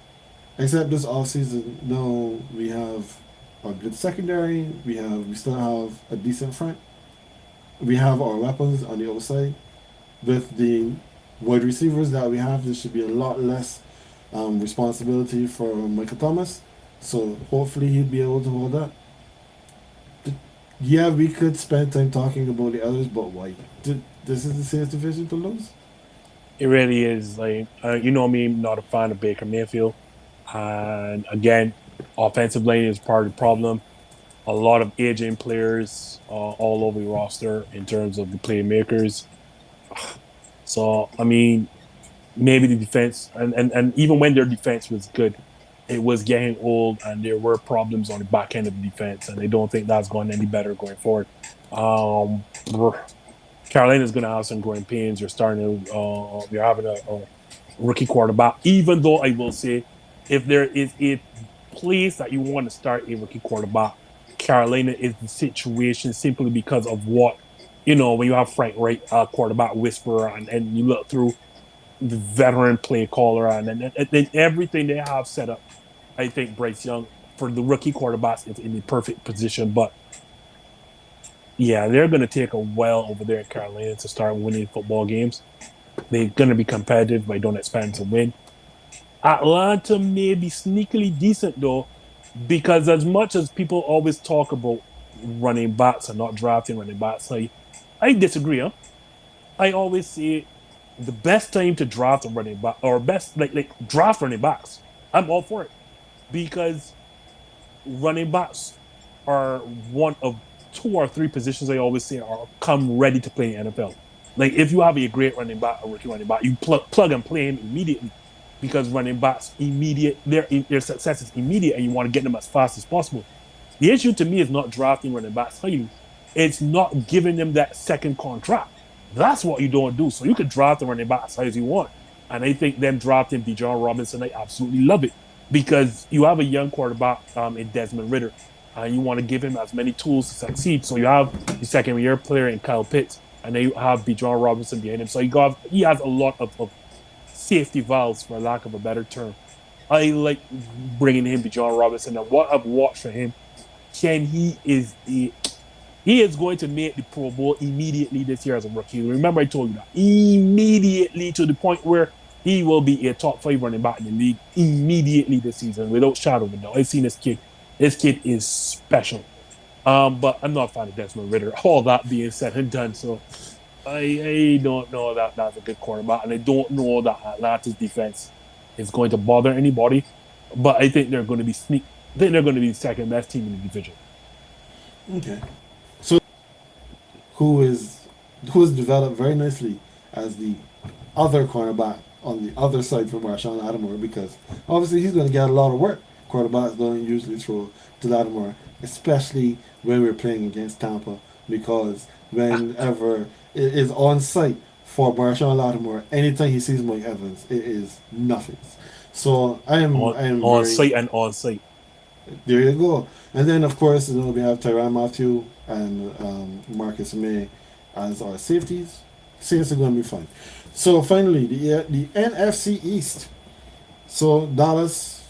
except this offseason. No, we have a good secondary. We still have a decent front. We have our weapons on the outside. With the wide receivers that we have, there should be a lot less responsibility for Michael Thomas. So hopefully he'll be able to hold up. Yeah, we could spend time talking about the others, but why? This is the Saints division to lose. It really is. Like, you know me, not a fan of Baker Mayfield. And again, offensive line is part of the problem. A lot of aging players all over the roster in terms of the playmakers. So, I mean, maybe the defense, and even when their defense was good, it was getting old and there were problems on the back end of the defense. And I don't think that's going any better going forward. Um, Carolina's going to have some growing pains. You're starting to, you're having a rookie quarterback, even though I will say, if there is a place that you want to start a rookie quarterback, Carolina is the situation simply because of what, when you have Frank Wright, quarterback whisperer, and you look through the veteran play caller and everything they have set up. I think Bryce Young, for the rookie quarterbacks, is in the perfect position. But yeah, they're going to take a while over there in Carolina to start winning football games. They're going to be competitive, but I don't expect them to win. Atlanta may be sneakily decent, though, because as much as people always talk about running backs and not drafting running backs, I disagree. Huh? I always say the best time to draft a running back, or best like draft running backs. I'm all for it because running backs are one of 2 or 3 positions I always say are come ready to play in NFL. Like if you have a great running back, a rookie running back, you plug and play him immediately because running backs immediate their success is immediate and you want to get them as fast as possible. The issue to me is not drafting running backs highly. It's not giving them that second contract. That's what you don't do. So you can draft the running back as high as you want. And I think them drafting Bijan Robinson, I absolutely love it because you have a young quarterback in Desmond Ritter, and you want to give him as many tools to succeed. So you have the second-year player in Kyle Pitts. and then you have Bijan Robinson behind him. So he has a lot of safety valves, for lack of a better term. I like bringing him Bijan Robinson, and what I've watched for him, Ken, he is going to make the Pro Bowl immediately this year as a rookie. Remember, I told you that immediately, to the point where he will be a top 5 running back in the league immediately this season, without shadow of a doubt. I've seen this kid. This kid is special. But I'm not a fan of Desmond Ritter. All that being said and done, so I don't know that that's a good quarterback, and I don't know that Atlanta's defense is going to bother anybody. But I think they're going to be I think they're going to be the second best team in the division. Okay. So who is who's developed very nicely as the other cornerback on the other side for Marshawn Lattimore, because obviously he's going to get a lot of work. Quarterbacks don't usually throw to Lattimore, especially when we're playing against Tampa, because whenever it is on site for Marshawn Lattimore, anytime he sees Mike Evans, it is nothing. So I am On very, site and on site. there you go. And then of course we have Tyrann Mathieu and Marcus May as our safeties. Saints are going to be fine. So finally, the NFC East. So Dallas,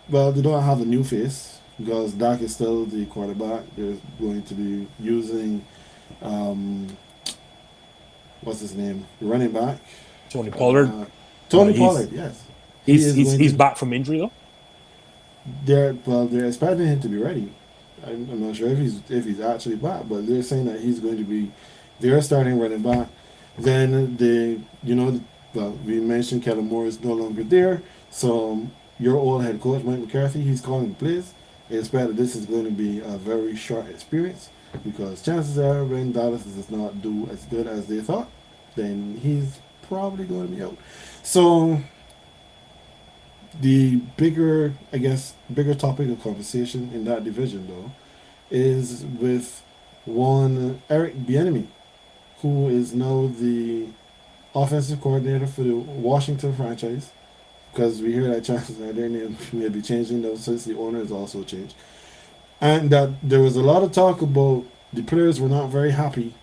well, they don't have a new face because Dak is still the quarterback. They're going to be using, what's his name, the running back, Tony Pollard. Tony Pollard. Yes, He's back from injury though. They're expecting him to be ready. I'm not sure if he's actually back, but they're saying that he's going to be their starting running back. Then we mentioned Kellen Moore is no longer there, so your old head coach Mike McCarthy, he's calling the plays. I expect that this is going to be a very short experience, because chances are when Dallas does not do as good as they thought, then he's probably going to be out. So the bigger topic of conversation in that division though is with one Eric Bieniemy, who is now the offensive coordinator for the Washington franchise. Because we hear that chances are their name may be changing though, since the owner has also changed. And that there was a lot of talk about the players were not very happy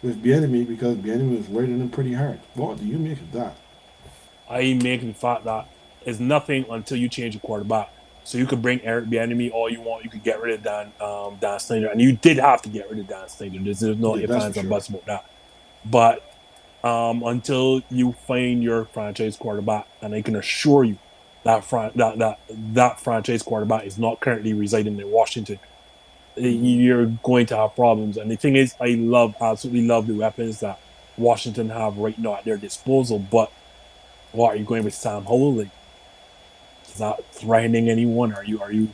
with Bieniemy because Bieniemy was rating them pretty hard. What do you make of that? I make the fact that it's nothing until you change your quarterback. So you could bring Eric Bieniemy all you want. You could get rid of Dan Snyder, and you did have to get rid of Dan Snyder. There's no Yeah, ifs, that's for ands, and sure. buts about that. But until you find your franchise quarterback, and I can assure you that franchise quarterback is not currently residing in Washington, you're going to have problems. And the thing is, absolutely love the weapons that Washington have right now at their disposal. But what are you going with Sam Howell? Like, is that threatening anyone? Are you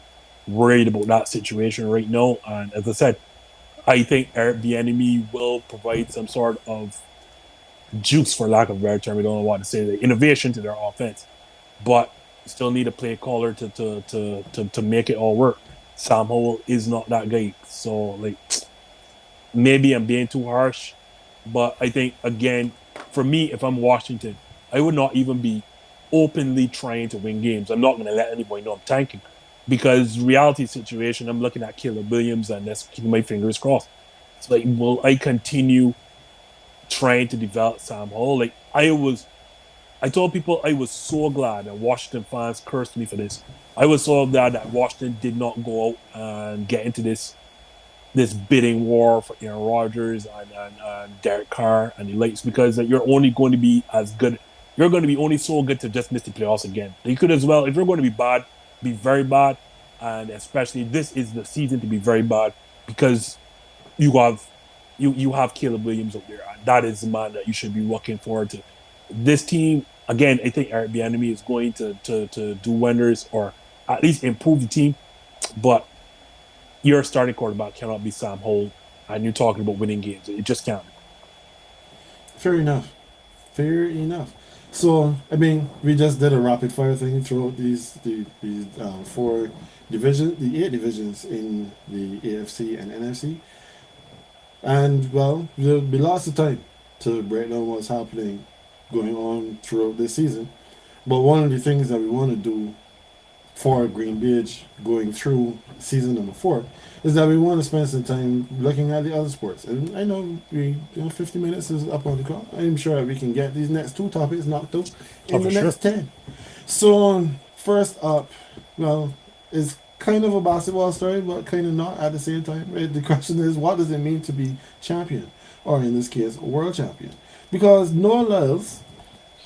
worried about that situation right now? And as I said, I think Eric Bieniemy will provide some sort of juice, for lack of a better term. We don't know what to say. The innovation to their offense, but you still need a play caller to make it all work. Sam Howell is not that guy. So like, maybe I'm being too harsh, but I think again, for me, if I'm Washington, I would not even be openly trying to win games. I'm not going to let anybody know I'm tanking, because reality situation, I'm looking at Caleb Williams and just keeping my fingers crossed. It's like, will I continue trying to develop Sam Howell? Like, I told people I was so glad that Washington fans cursed me for this. I was so glad that Washington did not go out and get into this bidding war for Aaron Rodgers and Derek Carr and the likes, because you're only going to be as good. You're going to be only so good to just miss the playoffs again. You could as well, if you're going to be bad, be very bad, and especially this is the season to be very bad, because you have Caleb Williams up there, and that is the man that you should be looking forward to. This team again, I think Eric Bieniemy is going to do wonders, or at least improve the team, but your starting quarterback cannot be Sam Howell, and you're talking about winning games. It just can't. Fair enough. Fair enough. So I mean, we just did a rapid fire thing throughout these four divisions, the 8 divisions in the AFC and NFC, and well, there'll be lots of time to break down what's happening going on throughout this season. But one of the things that we want to do for GreenBaje going through season number 4 is that we want to spend some time looking at the other sports. And I know 50 minutes is up on the clock. I'm sure that we can get these next 2 topics knocked out Oh, in for the sure. next 10. So, first up, well, is kind of a basketball story, but kind of not at the same time. Right? The question is, what does it mean to be champion? Or in this case, world champion? Because Noah Lyles,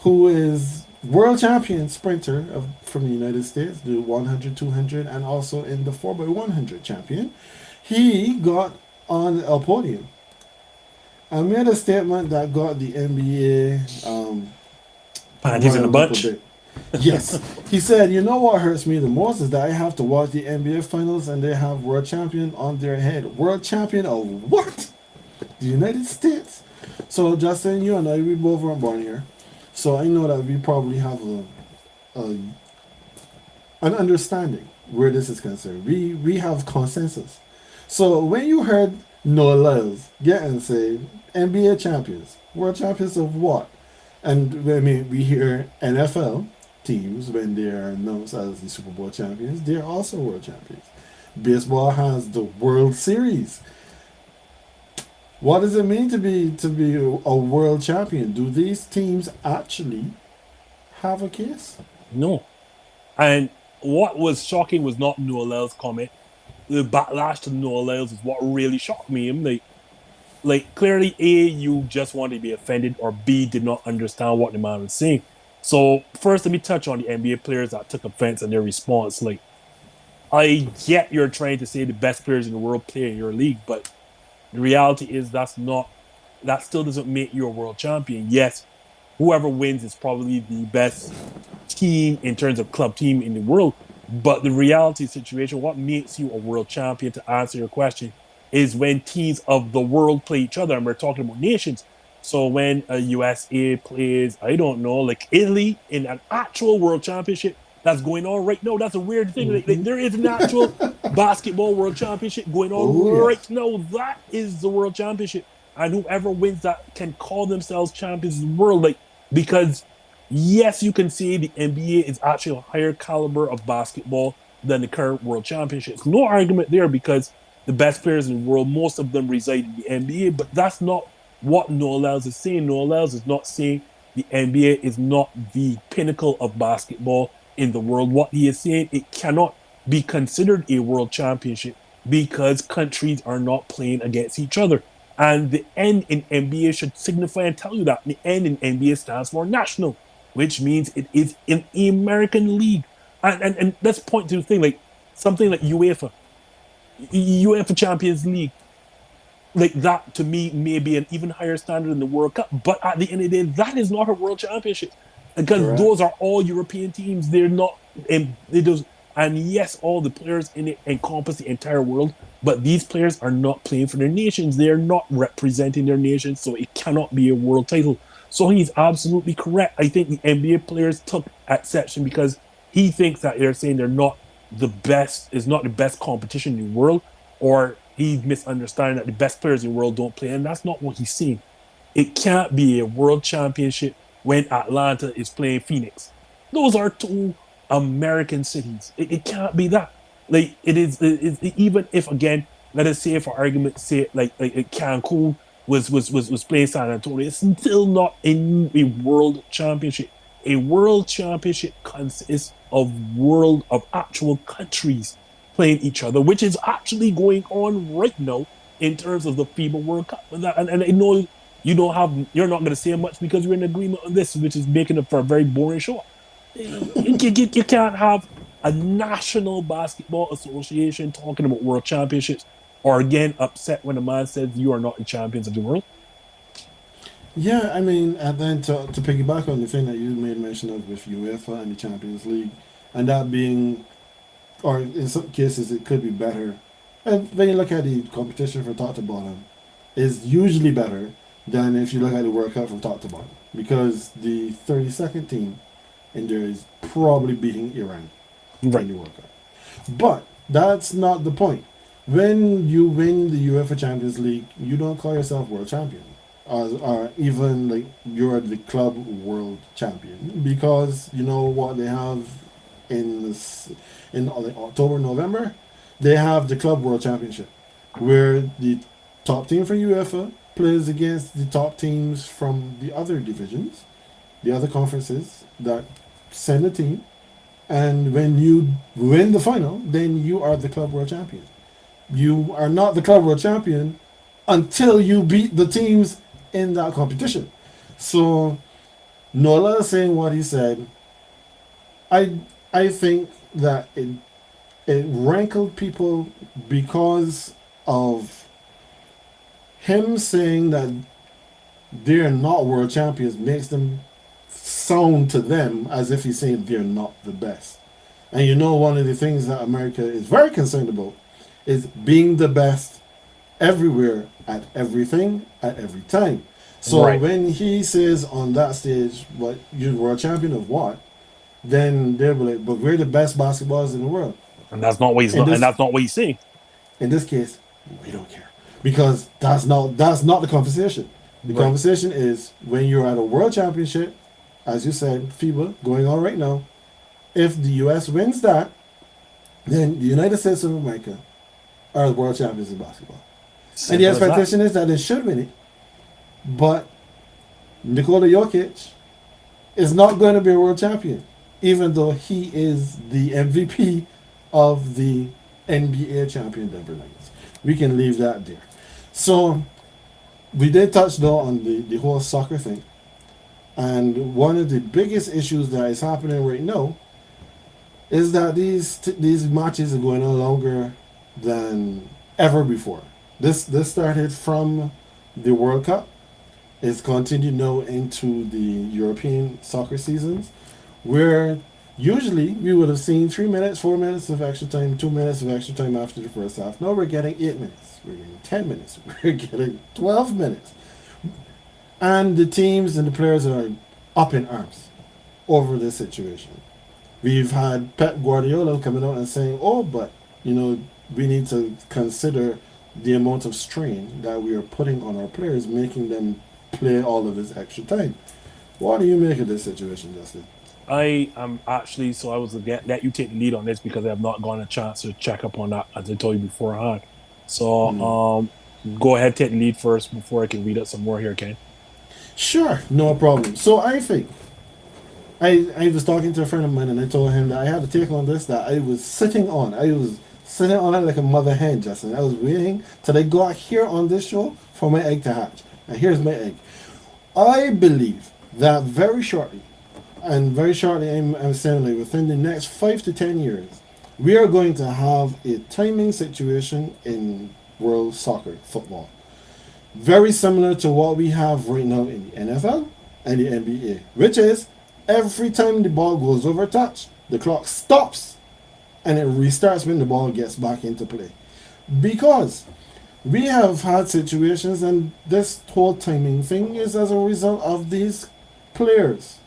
who is world champion sprinter from the United States, the 100, 200, and also in the 4x100 champion, he got on a podium and made a statement that got the NBA Panties in a riled up a bunch. bit. Yes, he said, you know what hurts me the most is that I have to watch the NBA finals and they have world champion on their head. World champion of what? The United States. So Justin, you and I, we both weren't born here. So I know that we probably have a an understanding where this is concerned. We have consensus. So when you heard Noah Lyles get and say NBA champions, world champions of what? And I mean, we hear NFL teams when they are announced as the Super Bowl champions, they're also world champions. Baseball has the World Series. What does it mean to be a world champion? Do these teams actually have a case? No. And what was shocking was not Noah Lyles' comment. The backlash to Noah Lyles is what really shocked me. I'm like clearly, A, you just wanted to be offended, or B, did not understand what the man was saying. So first, let me touch on the NBA players that took offense and their response. Like, I get you're trying to say the best players in the world play in your league, but the reality is that still doesn't make you a world champion. Yes, whoever wins is probably the best team in terms of club team in the world. But the reality situation, what makes you a world champion, to answer your question, is when teams of the world play each other, and we're talking about nations. So when a USA plays, I don't know, like Italy in an actual world championship that's going on right now, that's a weird thing. Like, Mm-hmm. there is an actual basketball world championship going Oh on right yes, now. That is the world championship. And whoever wins that can call themselves champions of the world. Like, because yes, you can say the NBA is actually a higher caliber of basketball than the current world championships. No argument there, because the best players in the world, most of them reside in the NBA, but that's not what Noah Lyles is saying. Noah Lyles is not saying the NBA is not the pinnacle of basketball in the world. What he is saying, it cannot be considered a world championship because countries are not playing against each other. And the N in NBA should signify and tell you that. The N in NBA stands for national, which means it is an American league. And let's point to the thing, like something like UEFA Champions League, like that to me may be an even higher standard than the World Cup. But at the end of the day, that is not a world championship, because correct. those are all European teams. They're not, and they just, and yes, all the players in it encompass the entire world, but these players are not playing for their nations. They're not representing their nations, so it cannot be a world title. So he's absolutely correct. I think the NBA players took exception because he thinks that they're saying they're not the best, is not the best competition in the world, or he's misunderstanding that the best players in the world don't play, and that's not what he's saying. It can't be a world championship when Atlanta is playing Phoenix. Those are two American cities. It can't be that. Like even if, again, let us say for argument's sake, like Cancun was playing San Antonio, it's still not in a world championship. A world championship consists of actual countries playing each other, which is actually going on right now in terms of the FIBA World Cup. And I know you're not going to say much because we're in agreement on this, which is making it for a very boring show. You can't have a national basketball association talking about world championships, or again upset when a man says you are not the champions of the world. Yeah, I mean, and then to piggyback on the thing that you made mention of with UEFA and the Champions League, and that being, or in some cases, it could be better. And when you look at the competition from top to bottom, is usually better than if you look at the World Cup from top to bottom, because the 32nd team in there is probably beating Iran in Right. the World Cup. But that's not the point. When you win the UEFA Champions League, you don't call yourself world champion, or even like you're the club world champion, because you know what they have. in like October, November, they have the Club World Championship, where the top team for UEFA plays against the top teams from the other divisions, the other conferences that send a team, and when you win the final, then you are the Club World Champion. You are not the Club World Champion until you beat the teams in that competition. So Nola is saying what he said. I think that it rankled people because of him saying that they're not world champions makes them sound to them as if he's saying they're not the best. And you know, one of the things that America is very concerned about is being the best everywhere at everything at every time. So Right. when he says on that stage, "What, you're world champion of what?" Then they'll be like, "But we're the best basketballers in the world." And that's not what he's In not, and this that's not what he's saying. in this case, we don't care because that's not the conversation. The Right. conversation is when you're at a world championship, as you said, FIBA going on right now. If the U.S. wins that, then the United States of America are the world champions in basketball. And the Simple as that. expectation is that they should win it. But Nikola Jokic is not going to be a world champion, even though he is the MVP of the NBA champion Denver Nuggets. We can leave that there. So we did touch though on the whole soccer thing. And one of the biggest issues that is happening right now is that these matches are going on longer than ever before. This started from the World Cup. It's continued now into the European soccer seasons, where usually we would have seen 3 minutes, 4 minutes of extra time, 2 minutes of extra time after the first half. Now we're getting 8 minutes, we're getting 10 minutes, we're getting 12 minutes. And the teams and the players are up in arms over this situation. We've had Pep Guardiola coming out and saying, "Oh, but we need to consider the amount of strain that we are putting on our players, making them play all of this extra time." What do you make of this situation, Justin? I am actually, so I was let you take the lead on this because I have not gotten a chance to check up on that as I told you beforehand. So go ahead, take the lead first before I can read out some more here, Ken. Sure, no problem. So I think I was talking to a friend of mine and I told him that I had a take on this that I was sitting on. I was sitting on it like a mother hen, Justin. I was waiting till I got here on this show for my egg to hatch. And here's my egg. I believe that very shortly, I'm saying like within the next 5 to 10 years, we are going to have a timing situation in world soccer football. Very similar to what we have right now in the NFL and the NBA, which is every time the ball goes over touch, the clock stops and it restarts when the ball gets back into play. Because we have had situations, and this whole timing thing is as a result of these players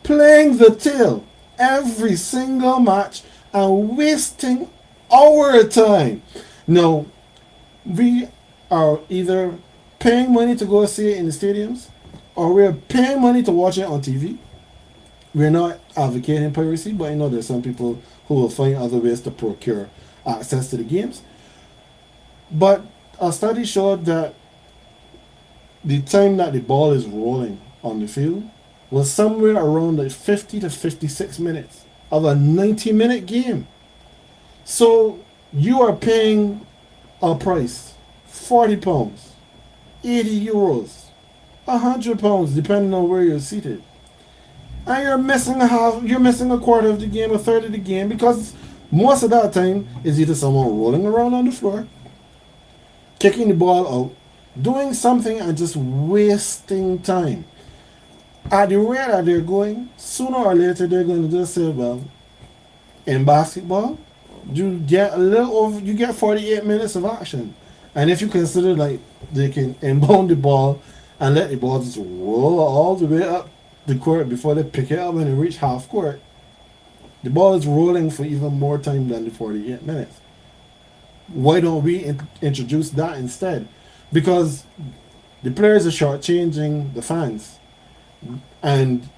playing the tail every single match and wasting our time. Now, we are either paying money to go see it in the stadiums, or we're paying money to watch it on TV. We're not advocating piracy, but there's some people who will find other ways to procure access to the games. But a study showed that the time that the ball is rolling on the field was somewhere around like 50 to 56 minutes of a 90-minute game. So you are paying a price, £40, €80, £100, depending on where you're seated. And you're missing a quarter of the game, a third of the game, because most of that time is either someone rolling around on the floor, kicking the ball out, doing something and just wasting time. At the rate that they're going, sooner or later they're going to just say, well, in basketball, you get 48 minutes of action. And if you consider like they can inbound the ball and let the ball just roll all the way up the court before they pick it up when they reach half court, the ball is rolling for even more time than the 48 minutes. Why don't we introduce that instead? Because the players are shortchanging the fans. And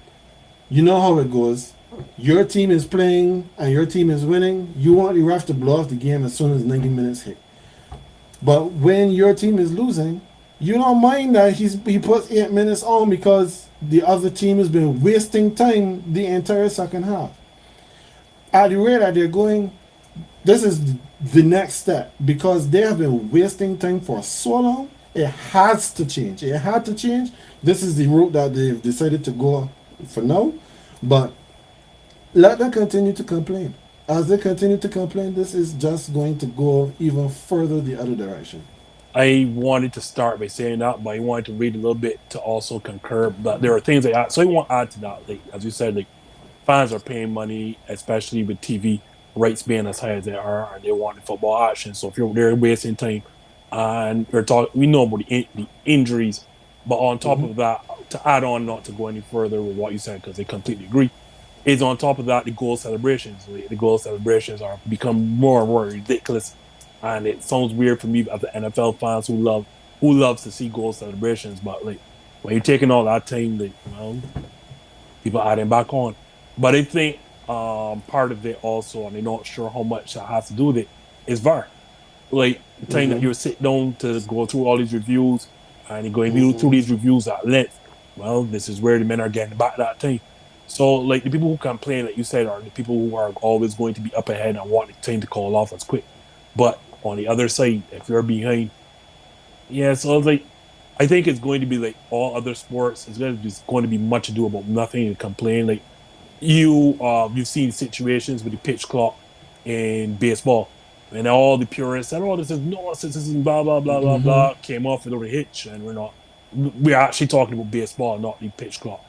you know how it goes. your team is playing and your team is winning, you want the ref to blow off the game as soon as 90 minutes hit. But when your team is losing, you don't mind that he puts 8 minutes on because the other team has been wasting time the entire second half. At the rate that they're going, this is the next step because they have been wasting time for so long. It has to change. It had to change. This is the route that they've decided to go for now. But let them continue to complain. As they continue to complain, this is just going to go even further the other direction. I wanted to start by saying that, but I wanted to read a little bit to also concur. But there are things I add, so I want to add to that. Like as you said, like fans are paying money, especially with TV rights being as high as they are, and they want the football action. So if you're they're wasting time, and we're talking, we know about the injuries, but on top Mm-hmm. of that, to add on, not to go any further with what you said, because I completely agree, is on top of that the goal celebrations. The goal celebrations are become more and more ridiculous, and it sounds weird for me as the NFL fans who loves to see goal celebrations, but like when you're taking all that time, like well, people adding back on. But I think part of it also, and I'm not sure how much that has to do with it, is VAR. Like the time that Mm-hmm. you sit down to go through all these reviews and you're going through Mm-hmm. these reviews at length. Well, this is where the men are getting back that time. So, like the people who complain, like you said, are the people who are always going to be up ahead and want the time to call off as quick. But on the other side, if you're behind, yeah, so it's like I think it's going to be like all other sports. It's going to be much ado about nothing and complain. Like you've seen situations with the pitch clock in baseball, and all the purists said, "Oh, this is nonsense. This is blah blah blah blah Mm-hmm. blah." Came off without a hitch, and we're not. We're actually talking about baseball, not the pitch clock.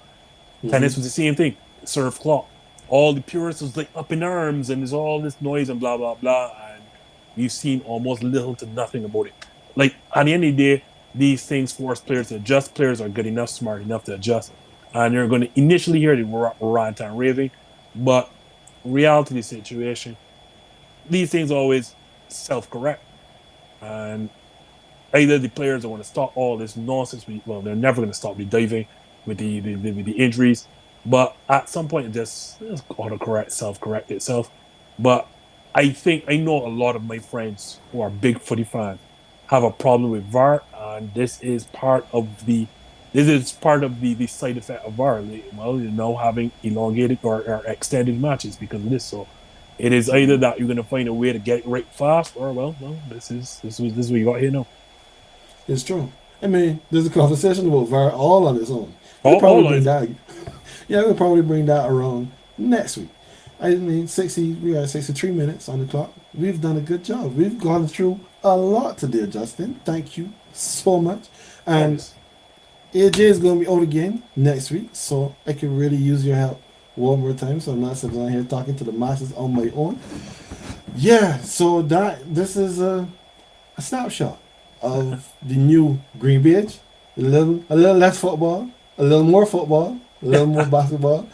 Mm-hmm. Tennis was the same thing. Surf clock. All the purists was like up in arms, and there's all this noise and blah blah blah, and we've seen almost little to nothing about it. Like at the end of the day, these things force players to adjust. Players are good enough, smart enough to adjust, and you're going to initially hear the rant and raving, but reality of the situation, these things always self-correct, and either the players are going to stop all this nonsense. Well, they're never going to stop the diving with the injuries, but at some point it just autocorrect, self-correct itself. But I think I know a lot of my friends who are big footy fans have a problem with VAR, and this is part of the side effect of VAR. Well, you're now having elongated or extended matches because of this. So it is either that you're going to find a way to get it right fast, or well, this is what you got here now. It's true. I mean, there's a conversation about VAR all on its own. We'll probably All bring on that. Yeah, we'll probably bring that around next week. I mean, 60. We got 63 minutes on the clock. We've done a good job. We've gone through a lot today, Justin. Thank you so much. And always. AJ is going to be out again next week, so I can really use your help one more time. So I'm not sitting down here talking to the masses on my own. Yeah. So this is a snapshot of the new GreenBaje. A little less football, a little more football, a little more basketball,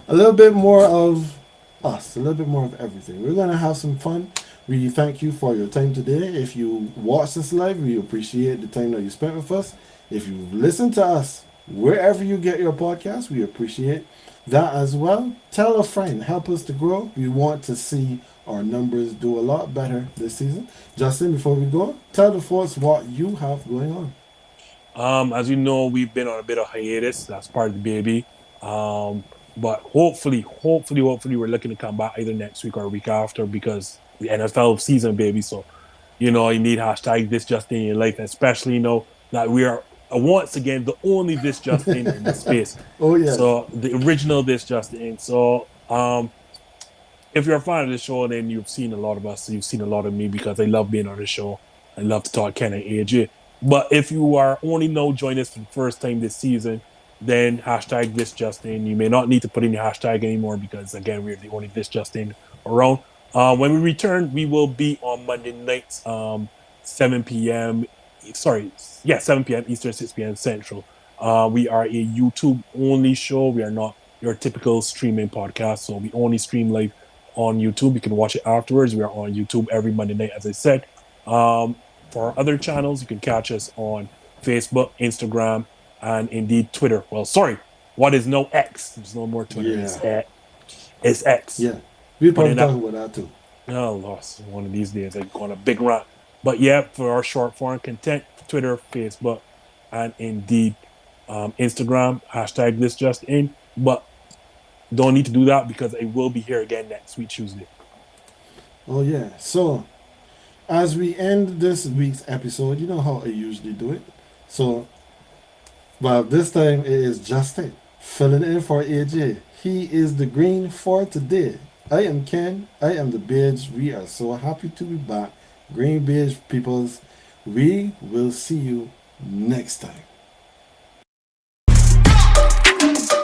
a little bit more of us, a little bit more of everything. We're gonna have some fun. We thank you for your time today. If you watch this live, we appreciate the time that you spent with us. If you listen to us wherever you get your podcast, we appreciate that as well. Tell a friend, help us to grow. We want to see our numbers do a lot better this season. Justin, before we go, tell the folks what you have going on. As you know, we've been on a bit of hiatus. That's part of the baby. But hopefully, we're looking to come back either next week or a week after because the NFL season, baby. So, you need hashtag this just in your life, especially that we are once again the only this just in this space. Oh yes, So the original this just in. So, if you're a fan of the show, then you've seen a lot of us. You've seen a lot of me because I love being on the show. I love to talk Ken and AJ. But if you are only now joining us for the first time this season, then hashtag this Justin. You may not need to put in your hashtag anymore because again, we're the only this Justin around. When we return, we will be on Monday nights, 7 p.m. Sorry, yeah, 7 p.m. Eastern, 6 p.m. Central. We are a YouTube only show. We are not your typical streaming podcast, so we only stream live on YouTube. You can watch it afterwards. We are on YouTube every Monday night, as I said. For our other channels, you can catch us on Facebook, Instagram, and indeed Twitter. Well, sorry, what is no X? There's no more Twitter. yeah. It's at It's X. Yeah, we'll But probably in talk that, about that too. oh, lost one of these days, I go on a big rant. But yeah, for our short form content, Twitter, Facebook, and indeed Instagram, hashtag this just in. But don't need to do that because I will be here again next week, Tuesday. Oh yeah. So as we end this week's episode, you know how I usually do it. So, well, this time it is Justin filling in for AJ. He is the green for today. I am Ken. I am the Beige. We are so happy to be back. GreenBaje peoples. We will see you next time.